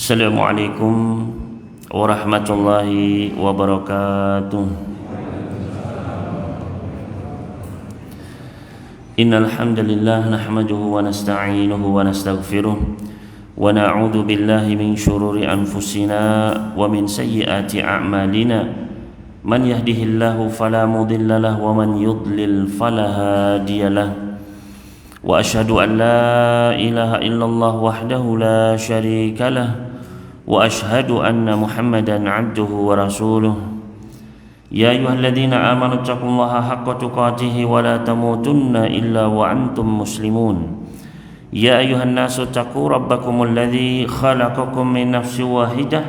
Assalamualaikum warahmatullahi wabarakatuh. Innal hamdalillah nahmaduhu wa nasta'inuhu wa nastaghfiruh wa na'udzu billahi min shururi anfusina wa min sayyiati a'malina. Man yahdihillahu fala mudilla lahu wa man yudlil fala hadiyalah. Wa ashhadu an la ilaha illallah wahdahu la syarika lah wa ashhadu anna Muhammadan abduhu wa rasuluh. Ya ayyuhalladzina amanu taqullaha haqqa tuqatih wa la tamutunna illa wa antum muslimun. Ya ayyuhan nasu taqu rabbakumul ladzi khalaqakum min nafsin wahidah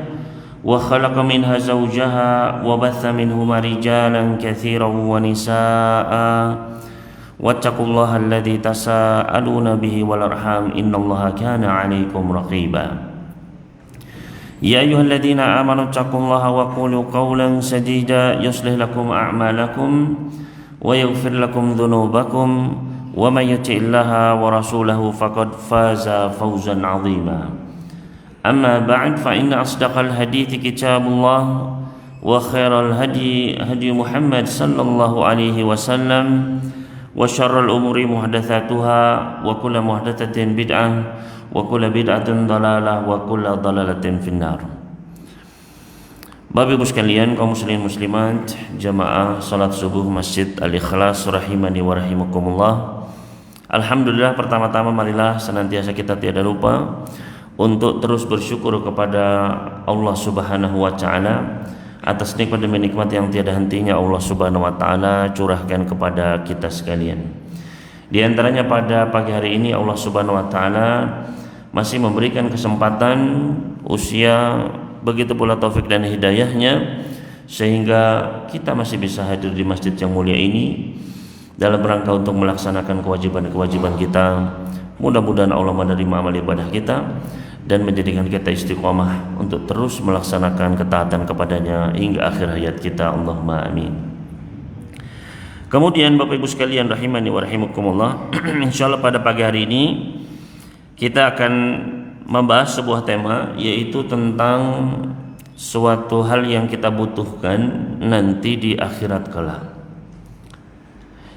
wa khalaqa minha zawjaha wa batha minhuma rijalan katsiran wa nisaa'a. Wattaqullaha alladzi tasaaluna bihi wal arham innallaha kana 'alaikum raqiba. Ya ayyuhalladzina amanu taqullaha wa qulu qawlan sadida yuslih lakum a'malakum wa yaghfir lakum dhunubakum wa may yuti'illaha wa rasulahu faqad faza fawzan 'azima. Amma ba'd fa inna asdaqal hadithi kitabullah wa khairal hadi hadi Muhammad sallallahu alaihi wasallam wa syarrul umuri muhdatsatuha wa kullu muhdatsatin bid'ah wa kullu bid'atin dhalalah wa kullu dhalalatin finnar. Bapak Ibu sekalian, kaum muslimin muslimat, jamaah salat subuh Masjid Al-Ikhlas rahimani wa rahimakumullah. Alhamdulillah, pertama-tama marilah senantiasa kita tiada lupa untuk terus bersyukur kepada Allah Subhanahu wa taala atas nikmat demi nikmat yang tiada hentinya Allah Subhanahu wa taala curahkan kepada kita sekalian. Di antaranya pada pagi hari ini Allah Subhanahu wa taala masih memberikan kesempatan, usia, begitu pula taufik dan hidayahnya sehingga kita masih bisa hadir di masjid yang mulia ini dalam rangka untuk melaksanakan kewajiban-kewajiban kita. Mudah-mudahan Allah menerima amal ibadah kita dan menjadikan kita istiqomah untuk terus melaksanakan ketaatan kepadanya hingga akhir hayat kita. Allahumma amin. Kemudian Bapak Ibu sekalian rahimani wa rahimakumullah, insyaallah pada pagi hari ini kita akan membahas sebuah tema, yaitu tentang suatu hal yang kita butuhkan nanti di akhirat kelak,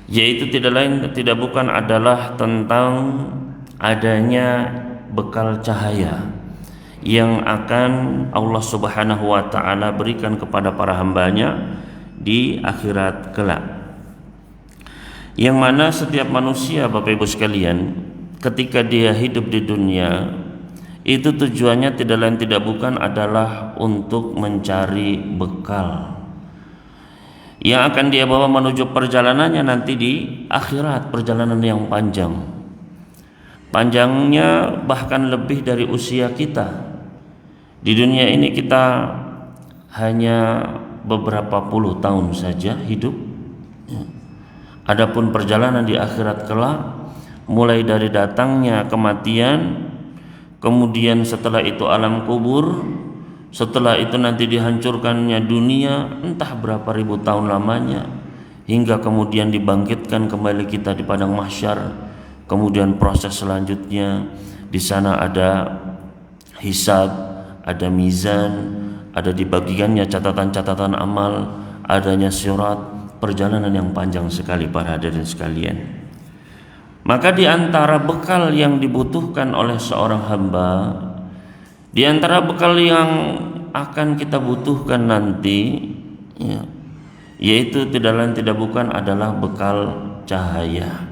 yaitu tidak bukan adalah tentang adanya bekal cahaya yang akan Allah Subhanahu wa taala berikan kepada para hambanya di akhirat kelak, yang mana setiap manusia Bapak Ibu sekalian ketika dia hidup di dunia itu tujuannya tidak lain tidak bukan adalah untuk mencari bekal yang akan dia bawa menuju perjalanannya nanti di akhirat, perjalanan yang panjangnya bahkan lebih dari usia kita. Di dunia ini kita hanya beberapa puluh tahun saja hidup. Adapun perjalanan di akhirat kelak, mulai dari datangnya kematian, kemudian setelah itu alam kubur, setelah itu nanti dihancurkannya dunia entah berapa ribu tahun lamanya, hingga kemudian dibangkitkan kembali kita di padang mahsyar. Kemudian proses selanjutnya di sana ada hisab, ada mizan, ada dibagikannya catatan-catatan amal, adanya sirat, perjalanan yang panjang sekali para hadirin sekalian. Maka di antara bekal yang dibutuhkan oleh seorang hamba, di antara bekal yang akan kita butuhkan nanti, yaitu tidak lain tidak bukan adalah bekal cahaya,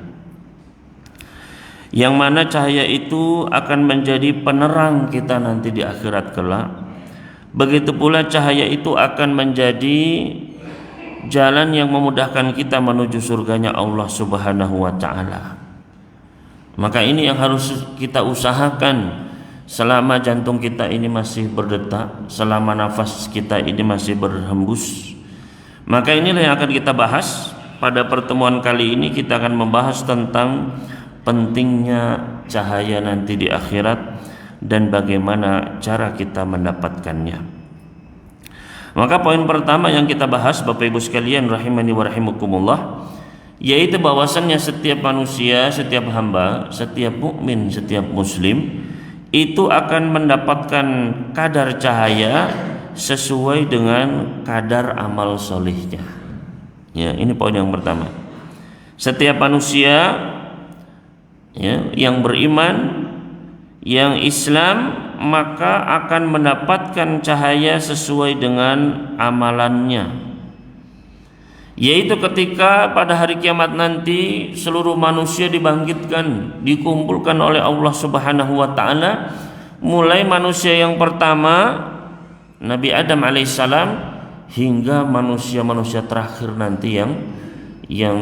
yang mana cahaya itu akan menjadi penerang kita nanti di akhirat kelak. Begitu pula cahaya itu akan menjadi jalan yang memudahkan kita menuju surganya Allah Subhanahu wa taala. Maka ini yang harus kita usahakan selama jantung kita ini masih berdetak, selama nafas kita ini masih berhembus. Maka inilah yang akan kita bahas pada pertemuan kali ini. Kita akan membahas tentang pentingnya cahaya nanti di akhirat dan bagaimana cara kita mendapatkannya. Maka poin pertama yang kita bahas Bapak Ibu sekalian rahimani wa rahimakumullah, yaitu bahwasannya setiap manusia, setiap hamba, setiap mukmin, setiap muslim itu akan mendapatkan kadar cahaya sesuai dengan kadar amal solihnya. Ya, ini poin yang pertama. Setiap manusia ya, yang beriman, yang Islam, maka akan mendapatkan cahaya sesuai dengan amalannya. Yaitu ketika pada hari kiamat nanti seluruh manusia dibangkitkan, dikumpulkan oleh Allah Subhanahu wa taala, mulai manusia yang pertama Nabi Adam alaihissalam hingga manusia-manusia terakhir nanti yang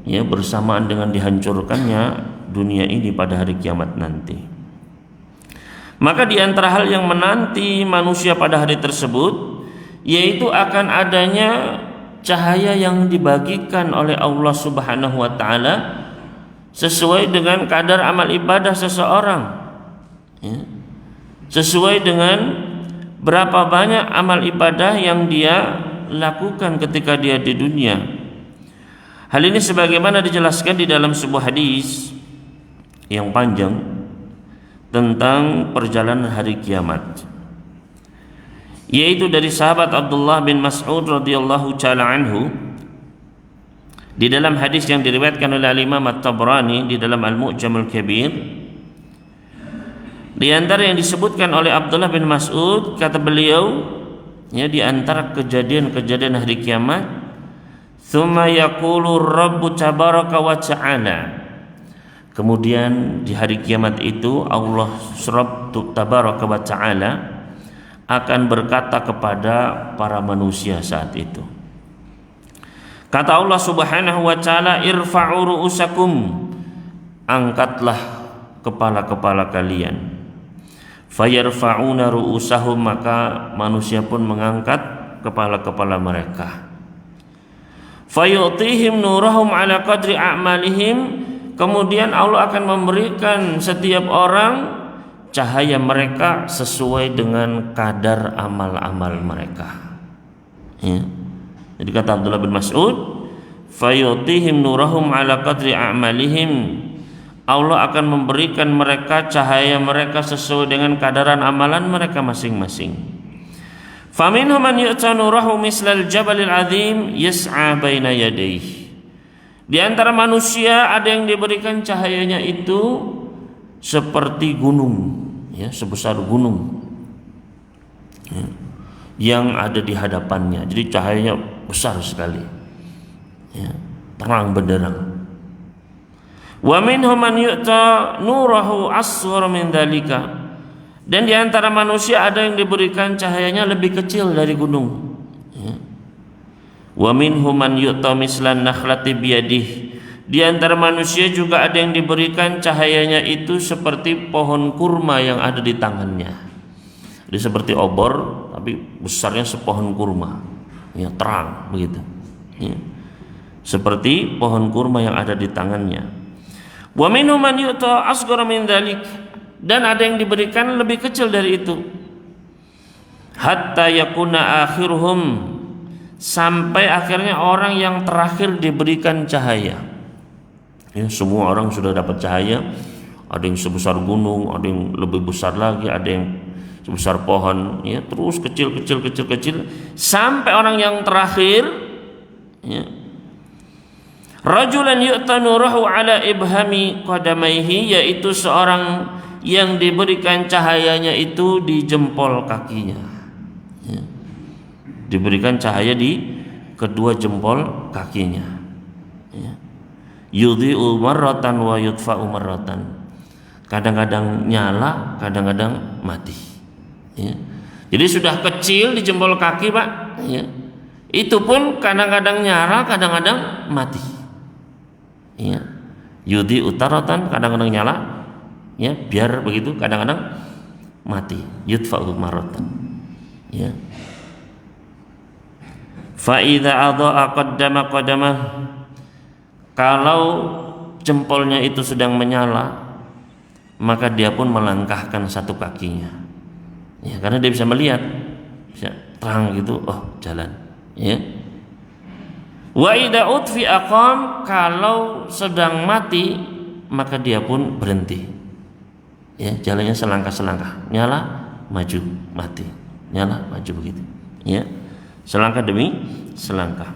ya bersamaan dengan dihancurkannya dunia ini pada hari kiamat nanti. Maka di antara hal yang menanti manusia pada hari tersebut yaitu akan adanya cahaya yang dibagikan oleh Allah Subhanahu wa taala sesuai dengan kadar amal ibadah seseorang ya. Sesuai dengan berapa banyak amal ibadah yang dia lakukan ketika dia di dunia. Hal ini sebagaimana dijelaskan di dalam sebuah hadis yang panjang tentang perjalanan hari kiamat, yaitu dari sahabat Abdullah bin Mas'ud radhiyallahu taala anhu. Di dalam hadis yang diriwayatkan oleh Imam At-Tabrani di dalam Al-Mu'jamul Kabir, di antara yang disebutkan oleh Abdullah bin Mas'ud, kata beliau, ya, di antara kejadian-kejadian hari kiamat, tsumma yaqulu Rabbu tabaraka wa ta'ala. Kemudian di hari kiamat itu Allah Rabb tabaraka wa ta'ala akan berkata kepada para manusia saat itu. Kata Allah Subhanahu wa taala, irfa'u ru'usakum, angkatlah kepala-kepala kalian. Fayarfa'una ru'usahum, maka manusia pun mengangkat kepala-kepala mereka. Fayu'tihim nurahum ala qadri a'malihim, kemudian Allah akan memberikan setiap orang cahaya mereka sesuai dengan kadar amal-amal mereka. Ya. Jadi kata Abdullah bin Mas'ud, fayutihim nurahum ala qadri a'malihim, Allah akan memberikan mereka cahaya mereka sesuai dengan kadaran amalan mereka masing-masing. Faminhum man yu'ta nurahu mislal jabalil azim yas'a baina yadayhi. Di antara manusia ada yang diberikan cahayanya itu seperti gunung, ya, sebesar gunung, ya, yang ada di hadapannya. Jadi cahayanya besar sekali, ya, terang benderang. Wa minhum man yu'ta nurahu asghar min dzalika. Dan di antara manusia ada yang diberikan cahayanya lebih kecil dari gunung, ya. Wa minhum man yu'ta mislan nakhlati biyadihi. Di antara manusia juga ada yang diberikan cahayanya itu seperti pohon kurma yang ada di tangannya. Jadi seperti obor tapi besarnya sepohon kurma, ya, terang begitu, ya. Seperti pohon kurma yang ada di tangannya. Wa minhum man yu'ta asghara min dzalik, dan ada yang diberikan lebih kecil dari itu. Hatta yakuna akhiruhum, sampai akhirnya orang yang terakhir diberikan cahaya. Ya, semua orang sudah dapat cahaya. Ada yang sebesar gunung, ada yang lebih besar lagi, ada yang sebesar pohon, ya, terus kecil sampai orang yang terakhir, ya. Rajulan yu'ta nurahu ala ibhami qadamaihi, yaitu seorang yang diberikan cahayanya itu di jempol kakinya, ya. Diberikan cahaya di kedua jempol kakinya, ya. Yudhi'u marratan wa yudfa'u marratan. Kadang-kadang nyala, kadang-kadang mati, ya. Jadi sudah kecil di jempol kaki, Pak, ya. Itu pun kadang-kadang nyala, kadang-kadang mati, ya. Yudhi'u taratan, kadang-kadang nyala, ya, biar begitu, kadang-kadang mati, yudfa'u marratan, ya. Fa idza adha'a qaddama qadamah, kalau jempolnya itu sedang menyala, maka dia pun melangkahkan satu kakinya, ya, karena dia bisa melihat, bisa terang gitu, oh jalan, ya. Wa idza utfi aqam, kalau sedang mati maka dia pun berhenti, Ya, jalannya selangkah-selangkah, nyala, maju, mati, nyala, maju begitu. Ya, selangkah demi selangkah.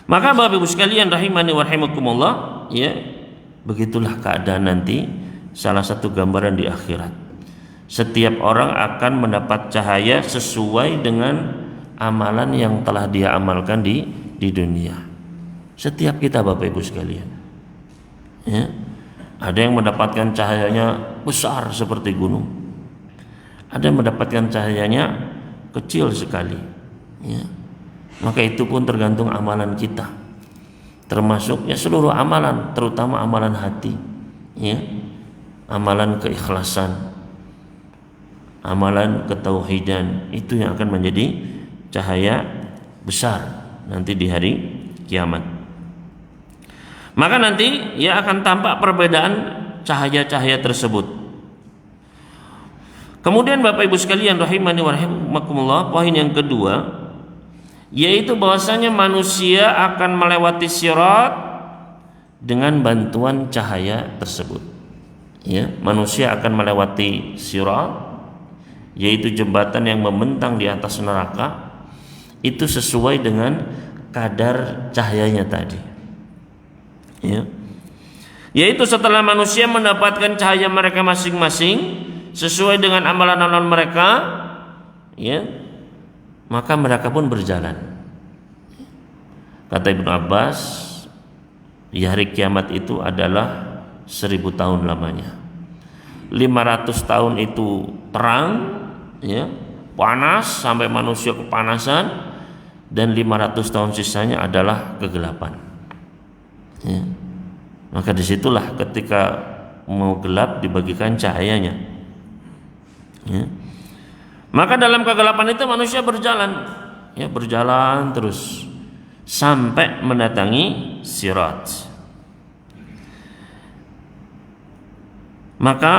Maka Bapak Ibu sekalian rahimani wa rahimakumullah, ya, begitulah keadaan nanti, salah satu gambaran di akhirat. Setiap orang akan mendapat cahaya sesuai dengan amalan yang telah dia amalkan di dunia. Setiap kita Bapak Ibu sekalian. Ya. Ada yang mendapatkan cahayanya besar seperti gunung. Ada yang mendapatkan cahayanya kecil sekali. Ya. Maka itu pun tergantung amalan kita. Termasuk ya seluruh amalan, terutama amalan hati. Ya. Amalan keikhlasan, amalan ketauhidan, itu yang akan menjadi cahaya besar nanti di hari kiamat. Maka nanti ya akan tampak perbedaan cahaya-cahaya tersebut. Kemudian Bapak Ibu sekalian rahimani wa rahimakumullah, poin yang kedua yaitu bahwasanya manusia akan melewati sirat dengan bantuan cahaya tersebut. Ya, manusia akan melewati sirat, yaitu jembatan yang membentang di atas neraka, itu sesuai dengan kadar cahayanya tadi. Ya. Yaitu setelah manusia mendapatkan cahaya mereka masing-masing sesuai dengan amalan-amalan mereka, ya, maka mereka pun berjalan. Kata Ibnu Abbas, di hari kiamat itu adalah 1000 tahun lamanya. 500 tahun itu terang, ya, panas sampai manusia kepanasan, dan 500 tahun sisanya adalah kegelapan. Ya. Maka disitulah ketika mau gelap dibagikan cahayanya. Ya. Maka dalam kegelapan itu manusia berjalan, ya, berjalan terus sampai mendatangi sirat. Maka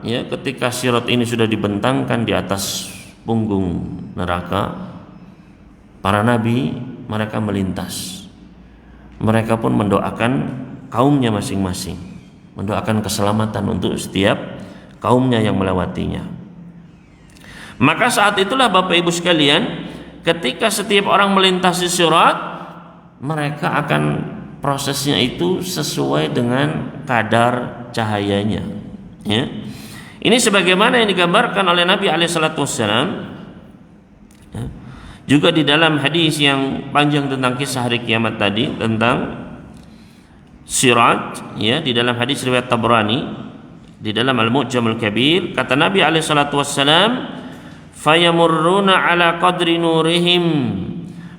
ya ketika sirat ini sudah dibentangkan di atas punggung neraka, para nabi mereka melintas. Mereka pun mendoakan kaumnya masing-masing, mendoakan keselamatan untuk setiap kaumnya yang melewatinya. Maka saat itulah Bapak Ibu sekalian, ketika setiap orang melintasi sirat, mereka akan prosesnya itu sesuai dengan kadar cahayanya. Ya. Ini sebagaimana yang digambarkan oleh Nabi SAW. Ya. Juga di dalam hadis yang panjang tentang kisah hari kiamat tadi, tentang sirat, ya, di dalam hadis riwayat Tabrani, di dalam Al-Mu'jamul Kabir, kata Nabi SAW, fayamurruna ala qadri nurihim,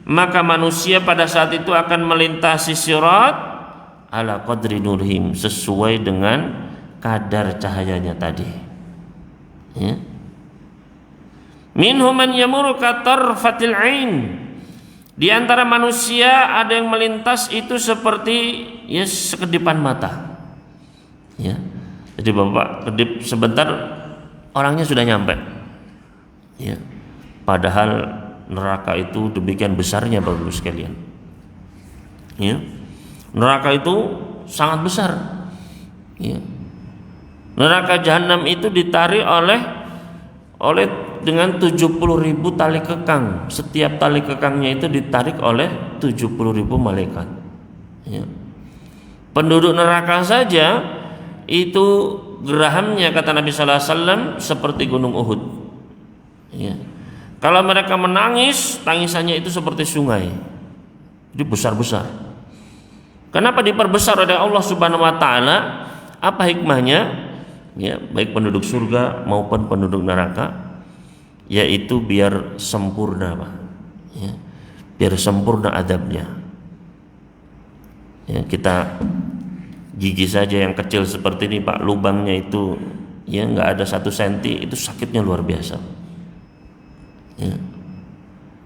maka manusia pada saat itu akan melintasi sirat ala qadri nurihim, sesuai dengan kadar cahayanya tadi. Ya. Minhum man yamurru katarfatil ain, di antara manusia ada yang melintas itu seperti ya sekedipan mata. Ya. Jadi Bapak kedip sebentar orangnya sudah nyampe. Ya. Padahal neraka itu demikian besarnya Bapak Ibu sekalian. Ya. Neraka itu sangat besar. Ya. Neraka jahanam itu ditarik oleh dengan 70.000 tali kekang. Setiap tali kekangnya itu ditarik oleh 70.000 malaikat. Ya. Penduduk neraka saja itu gerahamnya, kata Nabi SAW, seperti gunung Uhud. Ya. Kalau mereka menangis, tangisannya itu seperti sungai. Jadi besar-besar. Kenapa diperbesar oleh Allah Subhanahu Wa Taala? Apa hikmahnya? Ya, baik penduduk surga maupun penduduk neraka, yaitu biar sempurna, Pak. Ya, biar sempurna adabnya. Ya, kita gigi saja yang kecil seperti ini, Pak, lubangnya itu ya nggak ada 1 senti, itu sakitnya luar biasa. Ya.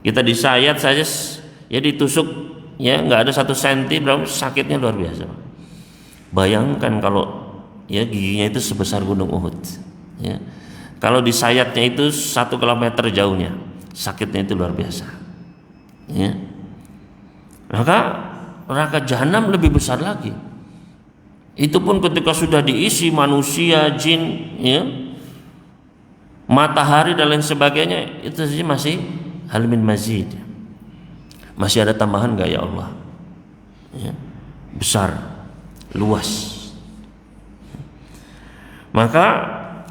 Kita disayat saja, ya ditusuk, ya nggak ada 1 senti, berarti sakitnya luar biasa, Pak. Bayangkan kalau ya giginya itu sebesar gunung Uhud. Ya. Kalau disayatnya itu 1 kilometer jauhnya, sakitnya itu luar biasa. Ya. Maka neraka jahanam lebih besar lagi. Itu pun ketika sudah diisi manusia, jin, ya, matahari dan lain sebagainya, itu saja masih hal min mazid. Masih ada tambahan enggak ya Allah? Ya, besar, luas. Maka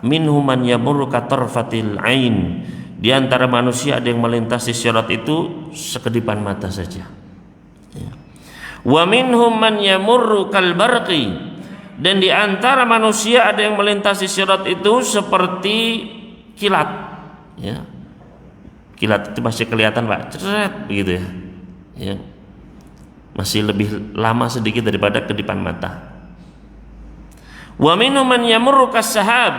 minhum man yamurru katarfatil ain, di antara manusia ada yang melintasi sirat itu sekedipan mata saja. Ya. Wa minhum man yamurru kal barqi, dan di antara manusia ada yang melintasi sirat itu seperti kilat. Ya. Kilat itu masih kelihatan Pak, ceret begitu ya. Ya. Masih lebih lama sedikit daripada kedipan mata. Wa minhum man yamurru kas-sahab,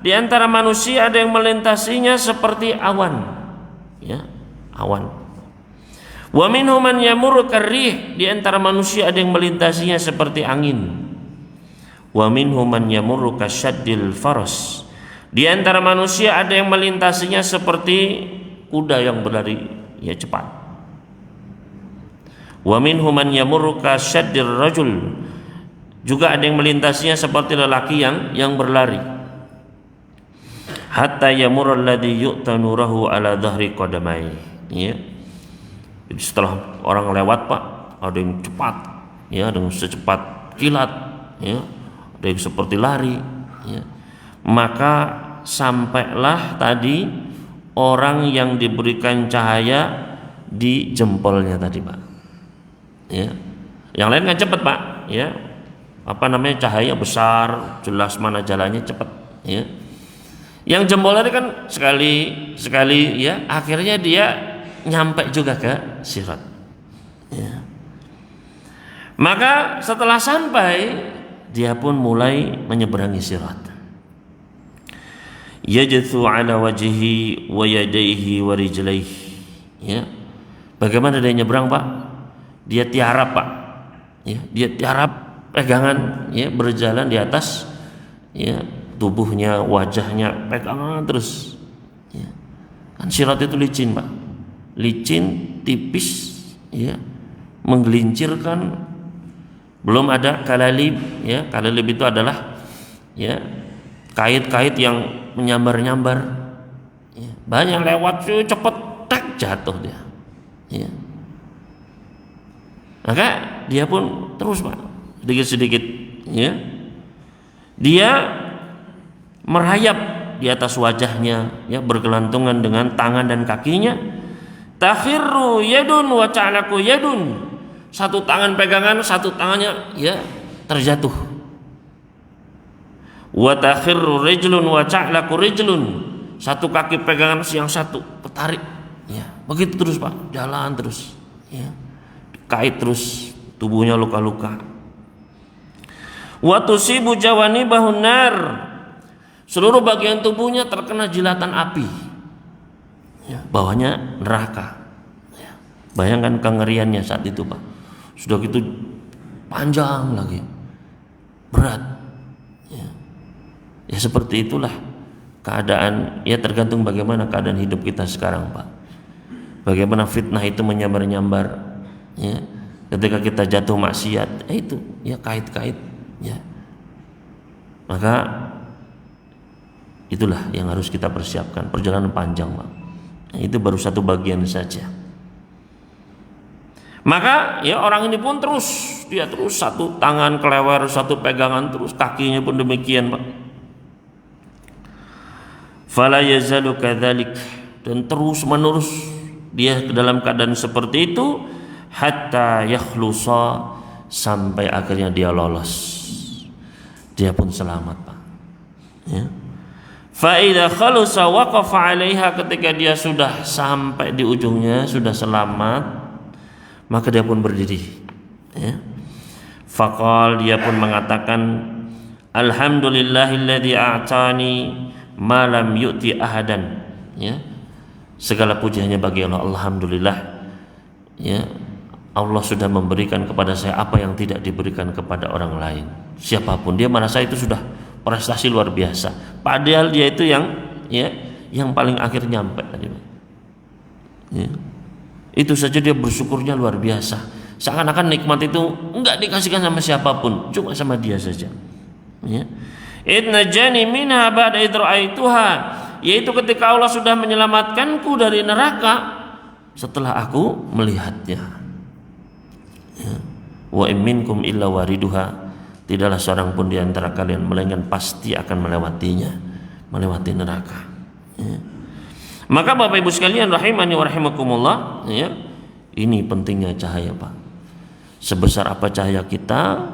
di antara manusia ada yang melintasinya seperti awan, ya, awan. Wa minhum man yamurru karrih, di antara manusia ada yang melintasinya seperti angin. Wa minhum man yamurru kasyaddil faras, di antara manusia ada yang melintasinya seperti kuda yang berlari ya cepat. Wa minhum man yamurru kasyaddir rajul, juga ada yang melintasinya seperti lelaki yang berlari. Hatta yamurra alladhi yu'ta nurahu ala dhahri qadamai. Ya. Jadi setelah orang lewat Pak, ada yang cepat, ya, ada yang secepat kilat, ya, ada yang seperti lari, ya. Maka sampailah tadi orang yang diberikan cahaya di jempolnya tadi Pak. Ya. Yang lain kan cepat Pak, ya. Apa namanya, cahaya besar, jelas mana jalannya, cepat, ya. Yang jempolnya kan sekali ya, akhirnya dia nyampe juga ke sirat, ya. Maka setelah sampai, dia pun mulai menyeberangi sirat. Yajthu ala wajhihi wa yadayhi wa rijlaihi, ya. Bagaimana dia nyebrang Pak? Dia tiarap Pak, ya, dia tiarap pegangan, ya, berjalan di atas, ya, tubuhnya, wajahnya pegangan terus, ya. Kan sirat itu licin Pak, licin, tipis, ya, menggelincirkan. Belum ada kalalib, ya, kalalib itu adalah, ya, kait-kait yang menyambar-nyambar, ya. Banyak lewat cepet tak jatuh dia, ya. Maka dia pun terus Pak, sedikit-sedikit, ya, dia merayap di atas wajahnya, ya, bergelantungan dengan tangan dan kakinya. Takhirru yadun wa ta'laku yadun, satu tangan pegangan, satu tangannya, ya, terjatuh. Wa takhirru rijlun wa ta'laku rijlun, satu kaki pegangan, yang satu ketarik, ya, begitu terus Pak, jalan terus, ya, kait terus, tubuhnya luka-luka. Wa tusibu jawanibahun nar, seluruh bagian tubuhnya terkena jilatan api, ya, bawahnya neraka, ya. Bayangkan kengeriannya saat itu Pak, sudah gitu panjang lagi, berat, ya. Ya seperti itulah keadaan, ya, tergantung bagaimana keadaan hidup kita sekarang Pak. Bagaimana fitnah itu menyambar-nyambar, ya, ketika kita jatuh maksiat, itu, ya, kait-kait, ya. Maka itulah yang harus kita persiapkan, perjalanan panjang Pak. Nah, itu baru satu bagian saja. Maka, ya, orang ini pun terus, dia terus satu tangan kelewer, satu pegangan terus, kakinya pun demikian Pak. Fala yazalu kadzalik, dan terus menerus dia dalam keadaan seperti itu hatta yakhlusa, sampai akhirnya dia lolos, dia pun selamat Pak, ya. Fa idza khalusa waqafa 'alaiha, ketika dia sudah sampai di ujungnya, sudah selamat, maka dia pun berdiri, ya. Faqal, dia pun mengatakan, alhamdulillahilladzi a'tani ma lam yu'ti ahadan, ya. Segala puji hanya bagi Allah, alhamdulillah, ya, Allah sudah memberikan kepada saya apa yang tidak diberikan kepada orang lain. Siapapun, dia merasa itu sudah prestasi luar biasa, padahal dia itu yang, ya, yang paling akhir nyampe tadi, ya. Itu saja dia bersyukurnya luar biasa. Seakan-akan nikmat itu enggak dikasihkan sama siapapun, cuma sama dia saja. Ya. Idnajani minha ba'da id ra'aituha, yaitu ketika Allah sudah menyelamatkanku dari neraka setelah aku melihatnya. Ya. Wa in minkum illa wariduha, tidaklah seorang pun di antara kalian melainkan pasti akan melewatinya, melewati neraka. Ya. Maka Bapak Ibu sekalian rahimani wa rahimakumullah, ya, ini pentingnya cahaya, Pak. Sebesar apa cahaya kita,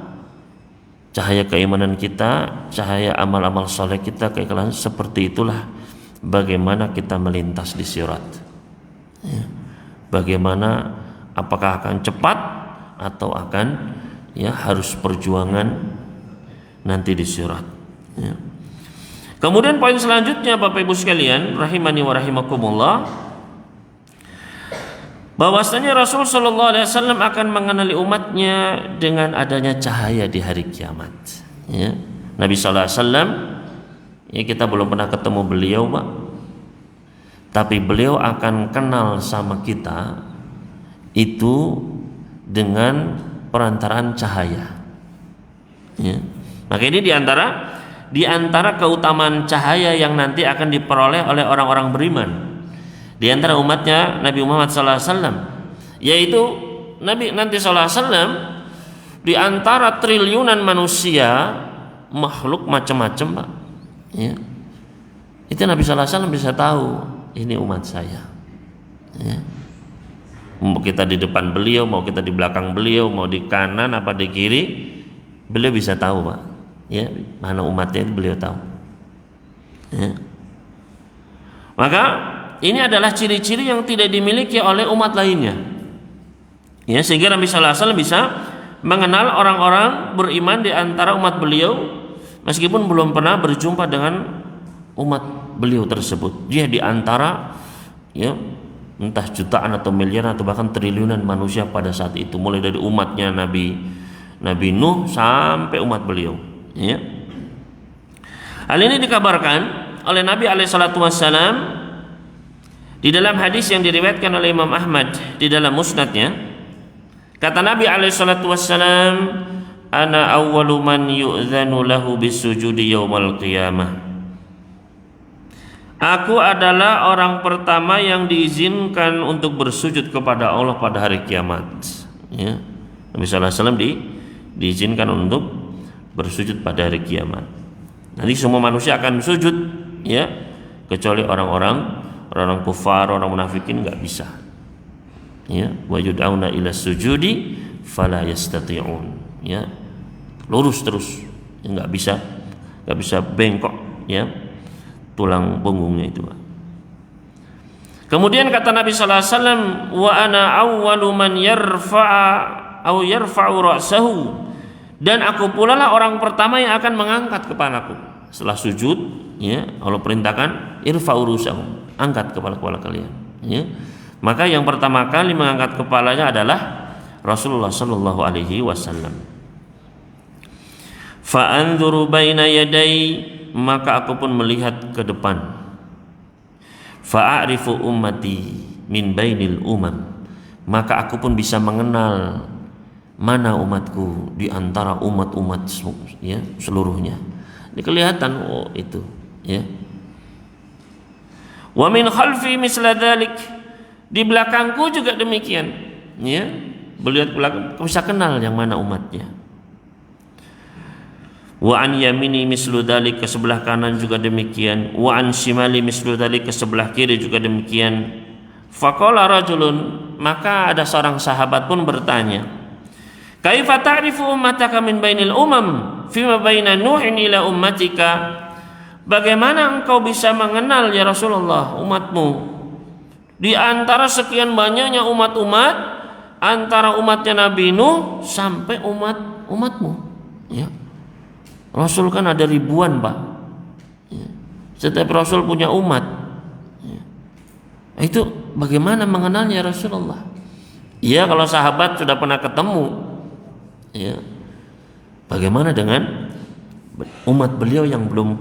cahaya keimanan kita, cahaya amal-amal soleh kita, keikhlasan, seperti itulah bagaimana kita melintas di sirat. Ya. Bagaimana, apakah akan cepat atau akan harus perjuangan nanti di sirat. Ya. Kemudian poin selanjutnya Bapak Ibu sekalian rahimani wa rahimakumullah, bahwasanya Rasul sallallahu alaihi wasallam akan mengenali umatnya dengan adanya cahaya di hari kiamat. Ya. Nabi sallallahu alaihi wasallam, ya, kita belum pernah ketemu beliau, Pak. Tapi beliau akan kenal sama kita itu dengan perantaraan cahaya. Ya. Maka ini di antara keutamaan cahaya yang nanti akan diperoleh oleh orang-orang beriman di antara umatnya Nabi Muhammad SAW, yaitu Nabi nanti SAW di antara triliunan manusia, makhluk macam-macam, Pak. Ya. Itu Nabi SAW bisa tahu ini umat saya. Ya. Mau kita di depan beliau, mau kita di belakang beliau, mau di kanan apa di kiri, beliau bisa tahu, Pak. Ya, mana umatnya itu beliau tahu. Ya. Maka ini adalah ciri-ciri yang tidak dimiliki oleh umat lainnya. Ya, sehingga Nabi sallallahu alaihi wasallam bisa mengenal orang-orang beriman di antara umat beliau meskipun belum pernah berjumpa dengan umat beliau tersebut. Dia di antara entah jutaan atau miliaran atau bahkan triliunan manusia pada saat itu, mulai dari umatnya Nabi Nuh sampai umat beliau. Ya. Hal ini dikabarkan oleh Nabi alaihi salatu wassalam di dalam hadis yang diriwayatkan oleh Imam Ahmad di dalam musnadnya. Kata Nabi alaihi salatu wassalam, ana awwalu man yu'dzanu lahu bisujudi yaumal qiyamah. Aku adalah orang pertama yang diizinkan untuk bersujud kepada Allah pada hari kiamat. Ya. Nabi sallallahu alaihi wasallam diizinkan untuk bersujud pada hari kiamat. Nanti semua manusia akan sujud, ya, kecuali orang kufar, orang munafikin nggak bisa. Ya, wa yud'auna ila sujudi fala yastati'un. Ya, lurus terus, nggak bisa bengkok, ya, tulang punggungnya itu. Kemudian kata Nabi sallallahu alaihi wasallam, wa ana awwalu man yarfa'u ra'sahu, dan aku pula lah orang pertama yang akan mengangkat kepalaku setelah sujud. Ya, Allah perintahkan irfa'u ru'sahum, angkat kepala-kepala kalian. Ya. Maka yang pertama kali mengangkat kepalanya adalah Rasulullah sallallahu alaihi wasallam. Fa anzuru baina yaday, maka aku pun melihat ke depan. Fa a'rifu ummati min bainil umam, maka aku pun bisa mengenal mana umatku di antara umat-umat, ya, seluruhnya. Ini kelihatan, oh itu, ya. Wa min khalfi misla dzalik, di belakangku juga demikian, ya. Beliau belakang bisa kenal yang mana umatnya. Wa an yamini mislu dzalik, ke sebelah kanan juga demikian. Wa an shimali mislu dzalik, ke sebelah kiri juga demikian. Faqala rajulun, maka ada seorang sahabat pun bertanya, kaifa ta'rifu ummataka min bainil umam fima baina nuhin ila ummatika? Bagaimana engkau bisa mengenal ya Rasulullah umatmu di antara sekian banyaknya umat-umat, antara umatnya Nabi Nuh sampai umatmu? Ya. Rasul kan ada ribuan, Pak. Ya. Setiap Rasul punya umat. Ya. Itu bagaimana mengenalnya Rasulullah? Ya, kalau sahabat sudah pernah ketemu, ya, bagaimana dengan umat beliau yang belum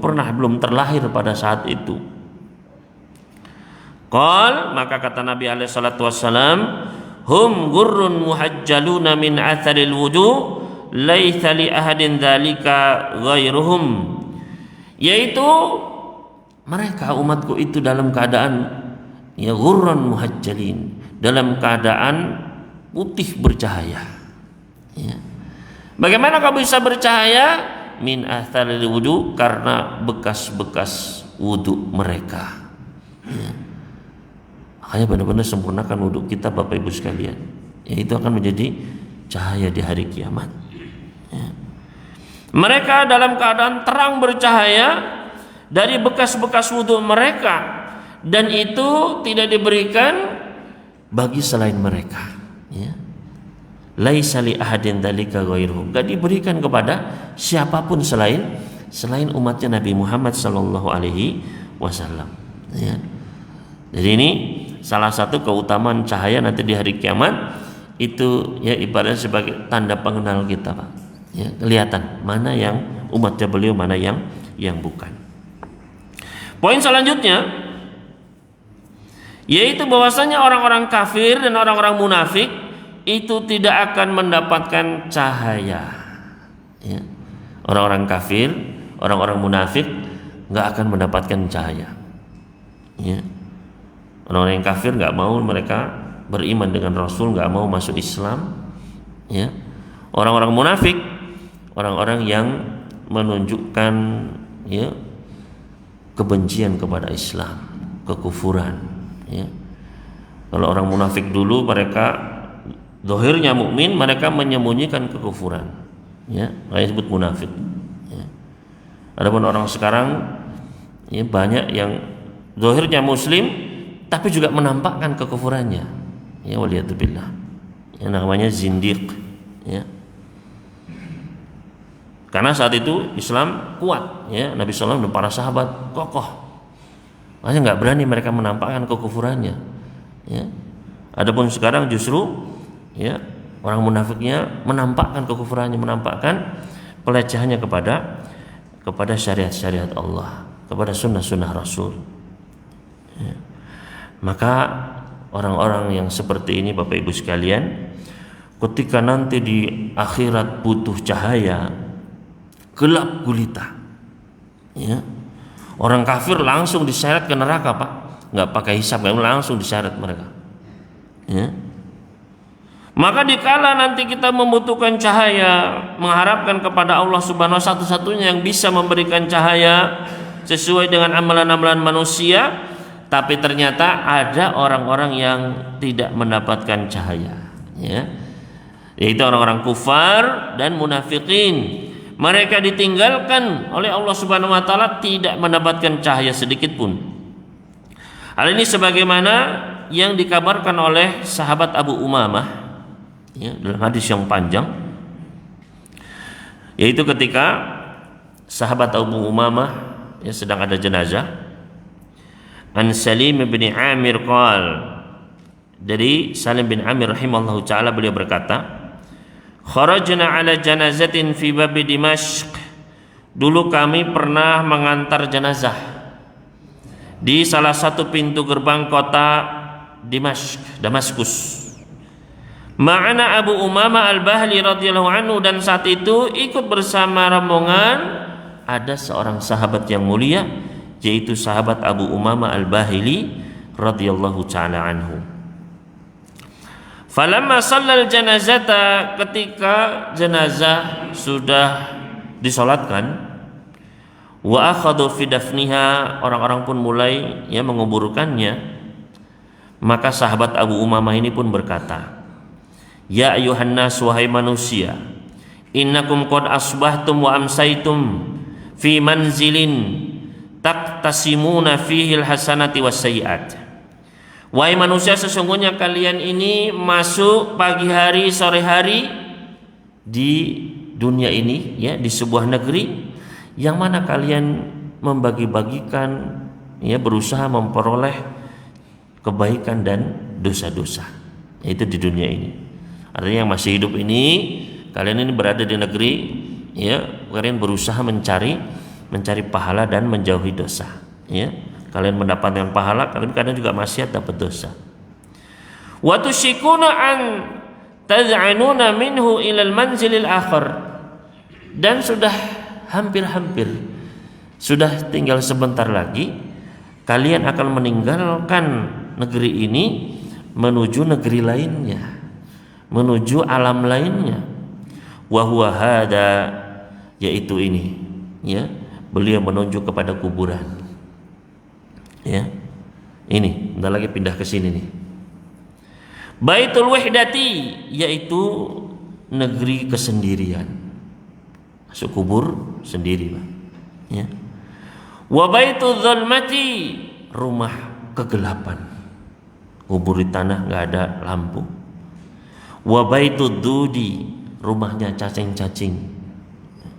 terlahir pada saat itu? Qal, maka kata Nabi alaihi salatu wassalam, hum gurrun muhajjaluna min atharil wudu laitsa li ahadin dzalika ghairuhum, yaitu mereka umatku itu dalam keadaan ya ghurran muhajjalin, dalam keadaan putih bercahaya. Ya. Bagaimana kau bisa bercahaya? Min atharil wudu, karena bekas-bekas wudu mereka. Ya. Makanya benar-benar sempurnakan wudu kita Bapak Ibu sekalian. Ya, itu akan menjadi cahaya di hari kiamat. Ya. Mereka dalam keadaan terang bercahaya dari bekas-bekas wudu mereka, dan itu tidak diberikan bagi selain mereka. Ya. Laisa li ahadin dzalika ghairuhum, enggak diberikan kepada siapapun selain umatnya Nabi Muhammad sallallahu alaihi wasallam. Ya. Jadi ini salah satu keutamaan cahaya nanti di hari kiamat, itu ya ibaratnya sebagai tanda pengenal kita, Pak. Ya, kelihatan mana yang umatnya beliau, mana yang bukan. Poin selanjutnya yaitu bahwasanya orang-orang kafir dan orang-orang munafik itu tidak akan mendapatkan cahaya. Ya. Orang-orang kafir, orang-orang munafik nggak akan mendapatkan cahaya. Ya. Orang-orang yang kafir nggak mau mereka beriman dengan Rasul, nggak mau masuk Islam. Ya. Orang-orang munafik, orang-orang yang menunjukkan ya kebencian kepada Islam, kekufuran. Ya. Kalau orang munafik dulu mereka zahirnya mukmin, mereka menyembunyikan kekufuran. Ya, makanya disebut munafik. Ya. Adapun orang sekarang ya banyak yang zahirnya muslim tapi juga menampakkan kekufurannya. Ya, waliyadzubillah. Yang namanya zindiq. Ya. Karena saat itu Islam kuat, ya, Nabi SAW dan para sahabat kokoh. Makanya nggak berani mereka menampakkan kekufurannya. Ya. Adapun sekarang justru ya orang munafiknya menampakkan kekufurannya, menampakkan pelecehannya kepada syariat-syariat Allah, kepada sunnah-sunnah Rasul. Ya. Maka orang-orang yang seperti ini Bapak Ibu sekalian, ketika nanti di akhirat butuh cahaya, gelap gulita. Ya. Orang kafir langsung diseret ke neraka, Pak. Nggak pakai hisab, langsung diseret mereka. Ya. Maka dikala nanti kita membutuhkan cahaya, mengharapkan kepada Allah Subhanahu satu-satunya yang bisa memberikan cahaya sesuai dengan amalan-amalan manusia, tapi ternyata ada orang-orang yang tidak mendapatkan cahaya, ya. Yaitu orang-orang kufar dan munafikin. Mereka ditinggalkan oleh Allah Subhanahu wa taala, tidak mendapatkan cahaya sedikit pun. Hal ini sebagaimana yang dikabarkan oleh sahabat Abu Umamah, ya, dalam hadis yang panjang, yaitu ketika sahabat Abu Umamah ya sedang ada jenazah. An Salim bin Amir qal, dari Salim bin Amir rahimahullahu taala beliau berkata, kharajna ala janazatin fi babi Dimashq. Dulu kami pernah mengantar jenazah di salah satu pintu gerbang kota Dimashq, Damaskus. Ma'ana Abu Umamah Al-Bahili radhiyallahu anhu, dan saat itu ikut bersama rombongan ada seorang sahabat yang mulia, yaitu sahabat Abu Umamah Al-Bahili radhiyallahu ta'ala anhu. Falamma shallal janazata, ketika jenazah sudah disolatkan, wa akhadhu fi dafniha, orang-orang pun mulai ya menguburkannya, maka sahabat Abu Umamah ini pun berkata, ya ayuhan nas, wahai manusia, innakum qad asbahtum wa amsaitum fi manzilin taqtasimuna fihi alhasanati wassayiat. Wahai manusia, sesungguhnya kalian ini masuk pagi hari, sore hari di dunia ini, ya, di sebuah negeri yang mana kalian membagi-bagikan, ya, berusaha memperoleh kebaikan dan dosa-dosa, yaitu di dunia ini. Artinya yang masih hidup ini, kalian ini berada di negeri, ya, kalian berusaha mencari pahala dan menjauhi dosa, ya. Kalian mendapatkan pahala, kalian kadang juga maksiat, dapat dosa. Wa tusyikuna an tad'anuna minhu ilal manzilil akhar, dan sudah hampir-hampir, sudah tinggal sebentar lagi kalian akan meninggalkan negeri ini menuju negeri lainnya, menuju alam lainnya. Wa huwa hada, yaitu ini, ya, beliau menunjuk kepada kuburan. Ya. Ini, bentar lagi pindah ke sini nih. Baitul Wahdati, yaitu negeri kesendirian. Masuk kubur sendiri, Pak. Ya. Wa Baitul Zulmati, rumah kegelapan. Kubur di tanah enggak ada lampu. Wa Baitul Dudi, rumahnya cacing-cacing.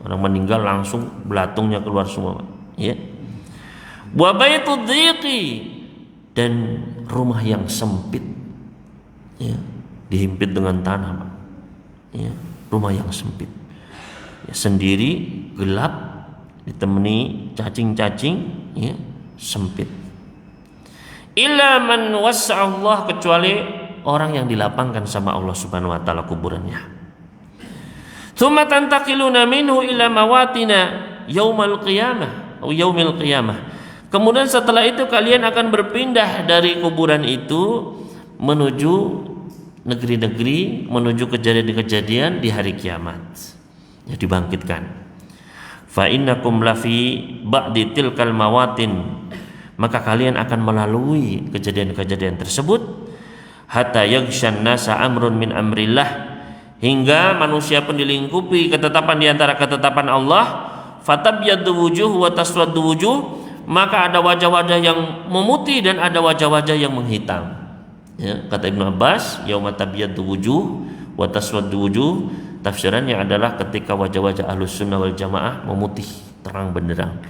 Orang meninggal langsung belatungnya keluar semua, Pak. Ya. Wa Baitul Dhiqi, dan rumah yang sempit. Ya, dihimpit dengan tanah, Pak. Ya, rumah yang sempit. Ya, sendiri, gelap, ditemani cacing-cacing, ya, sempit. Illa man wassa'allah, kecuali orang yang dilapangkan sama Allah Subhanahu wa taala kuburannya. Tsumma tantaqiluna minhu ila mawatina yaumal qiyamah atau yaumil qiyamah. Kemudian setelah itu kalian akan berpindah dari kuburan itu menuju negeri-negeri, menuju kejadian-kejadian di hari kiamat. Ya, dibangkitkan. Fa innakum lafi ba'di tilkal mawatin, maka kalian akan melalui kejadian-kejadian tersebut hatta yaghshan nasa amrun min amrillah, hingga manusia pun dilingkupi ketetapan di antara ketetapan Allah. Fatabyaddu wujuh wa taswaddu wujuh, maka ada wajah-wajah yang memutih dan ada wajah-wajah yang menghitam. Ya, kata Ibnu Abbas, yauma tabyaddu wujuh wa taswaddu wujuh, tafsirannya adalah ketika wajah-wajah Ahlus Sunnah wal Jamaah memutih terang benderang,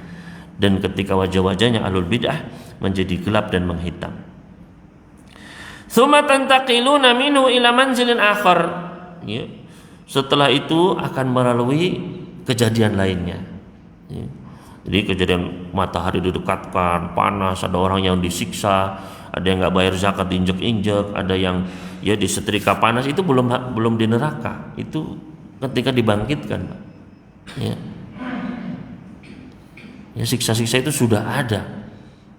dan ketika wajah-wajahnya Ahlul Bid'ah menjadi gelap dan menghitam. Tsumma tantaqiluna minhu ila manzilin akhar. Ya. Setelah itu akan melalui kejadian lainnya. Ya. Jadi kejadian matahari didekatkan, panas, ada orang yang disiksa, ada yang nggak bayar zakat diinjek-injek, ada yang ya disetrika panas, itu belum di neraka, itu ketika dibangkitkan, Pak. Ya. Ya, siksa-siksa itu sudah ada.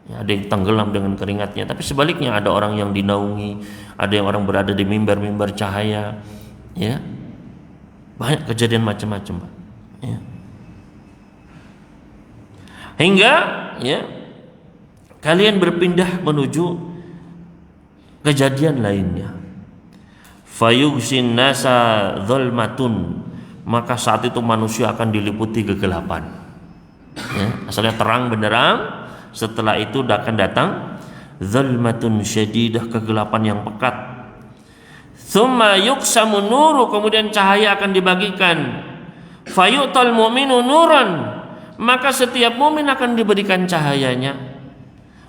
Ya, ada yang tenggelam dengan keringatnya, tapi sebaliknya ada orang yang dinaungi, ada yang orang berada di mimbar-mimbar cahaya, ya. Banyak kejadian macam-macam, Pak. Ya. Hingga ya kalian berpindah menuju kejadian lainnya. Fayughsin nasa dzulmatun, maka saat itu manusia akan diliputi kegelapan. Ya, asalnya terang benderang, setelah itu akan datang dzulmatun syadidah, kegelapan yang pekat. Tsumma yuqsamu nuru, kemudian cahaya akan dibagikan. Fayu'tal mu'minu nuran, maka setiap mukmin akan diberikan cahayanya.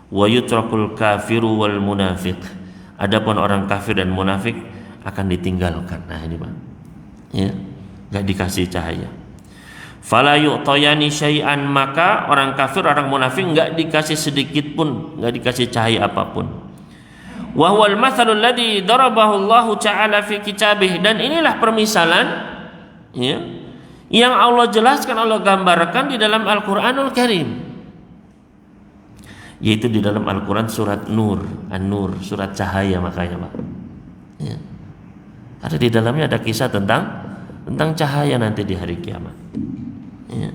Wa yutrakul kafiru wal munafiq, adapun orang kafir dan munafik akan ditinggalkan. Nah ini, Pak. Ya, enggak dikasih cahaya. Fala yu'tayani syai'an, maka orang kafir, orang munafik enggak dikasih sedikit pun, enggak dikasih cahaya apapun. Wa huwal mathalul ladzi darabahu Allah ta'ala fi kitabih, dan inilah permisalan, ya, yang Allah jelaskan, Allah gambarkan di dalam Al-Qur'anul Karim, yaitu di dalam Al-Qur'an surat Nur, An-Nur, surat cahaya, makanya, Pak. Ya. Ada di dalamnya ada kisah tentang cahaya nanti di hari kiamat. Ya.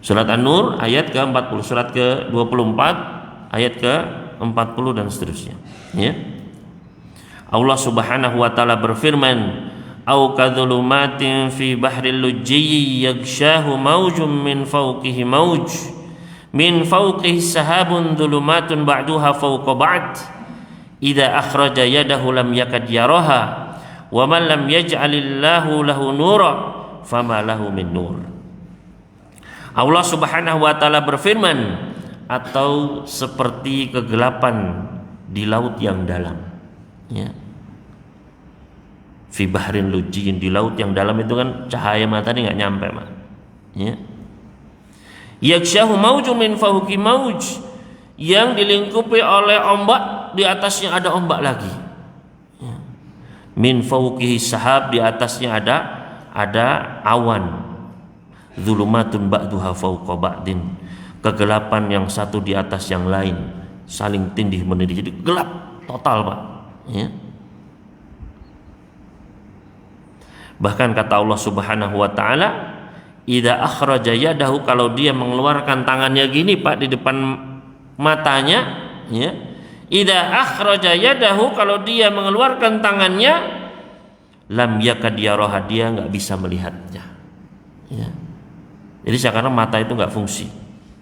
Surat An-Nur ayat ke-40, surat ke-24 ayat ke-40 dan seterusnya. Ya. Allah Subhanahu wa taala berfirman, "Au kadzulumatin fi bahril lujji yaghshahu maujum min fawqihi mauj min fawqihi sahabun dhulumatun ba'duha fawqa ba'd idza akhraja yadahu lam yakad yaraha wa man lam yaj'alillahu lahu nura fama lahu min nur." Allah Subhanahu wa taala berfirman, atau seperti kegelapan di laut yang dalam. Ya. Fi bahrin lujjin, di laut yang dalam itu kan cahaya matahari nggak nyampe, Mak. Ya. Yakshahu maujun min fawqi mauj, yang dilingkupi oleh ombak, di atasnya ada ombak lagi. Ya. min fawqihi sahab, di atasnya ada awan, zulumatun ba'duha fawqa ba'din, kegelapan yang satu di atas yang lain, saling tindih menindih, jadi gelap total, Pak, ya. Bahkan kata Allah Subhanahu wa taala, idza akhraja yadahu, kalau dia mengeluarkan tangannya gini, Pak, di depan matanya, ya. Idza akhraja yadahu, kalau dia mengeluarkan tangannya, lam yakad yaraha, dia enggak bisa melihatnya, ya. Jadi sekarang mata itu enggak fungsi,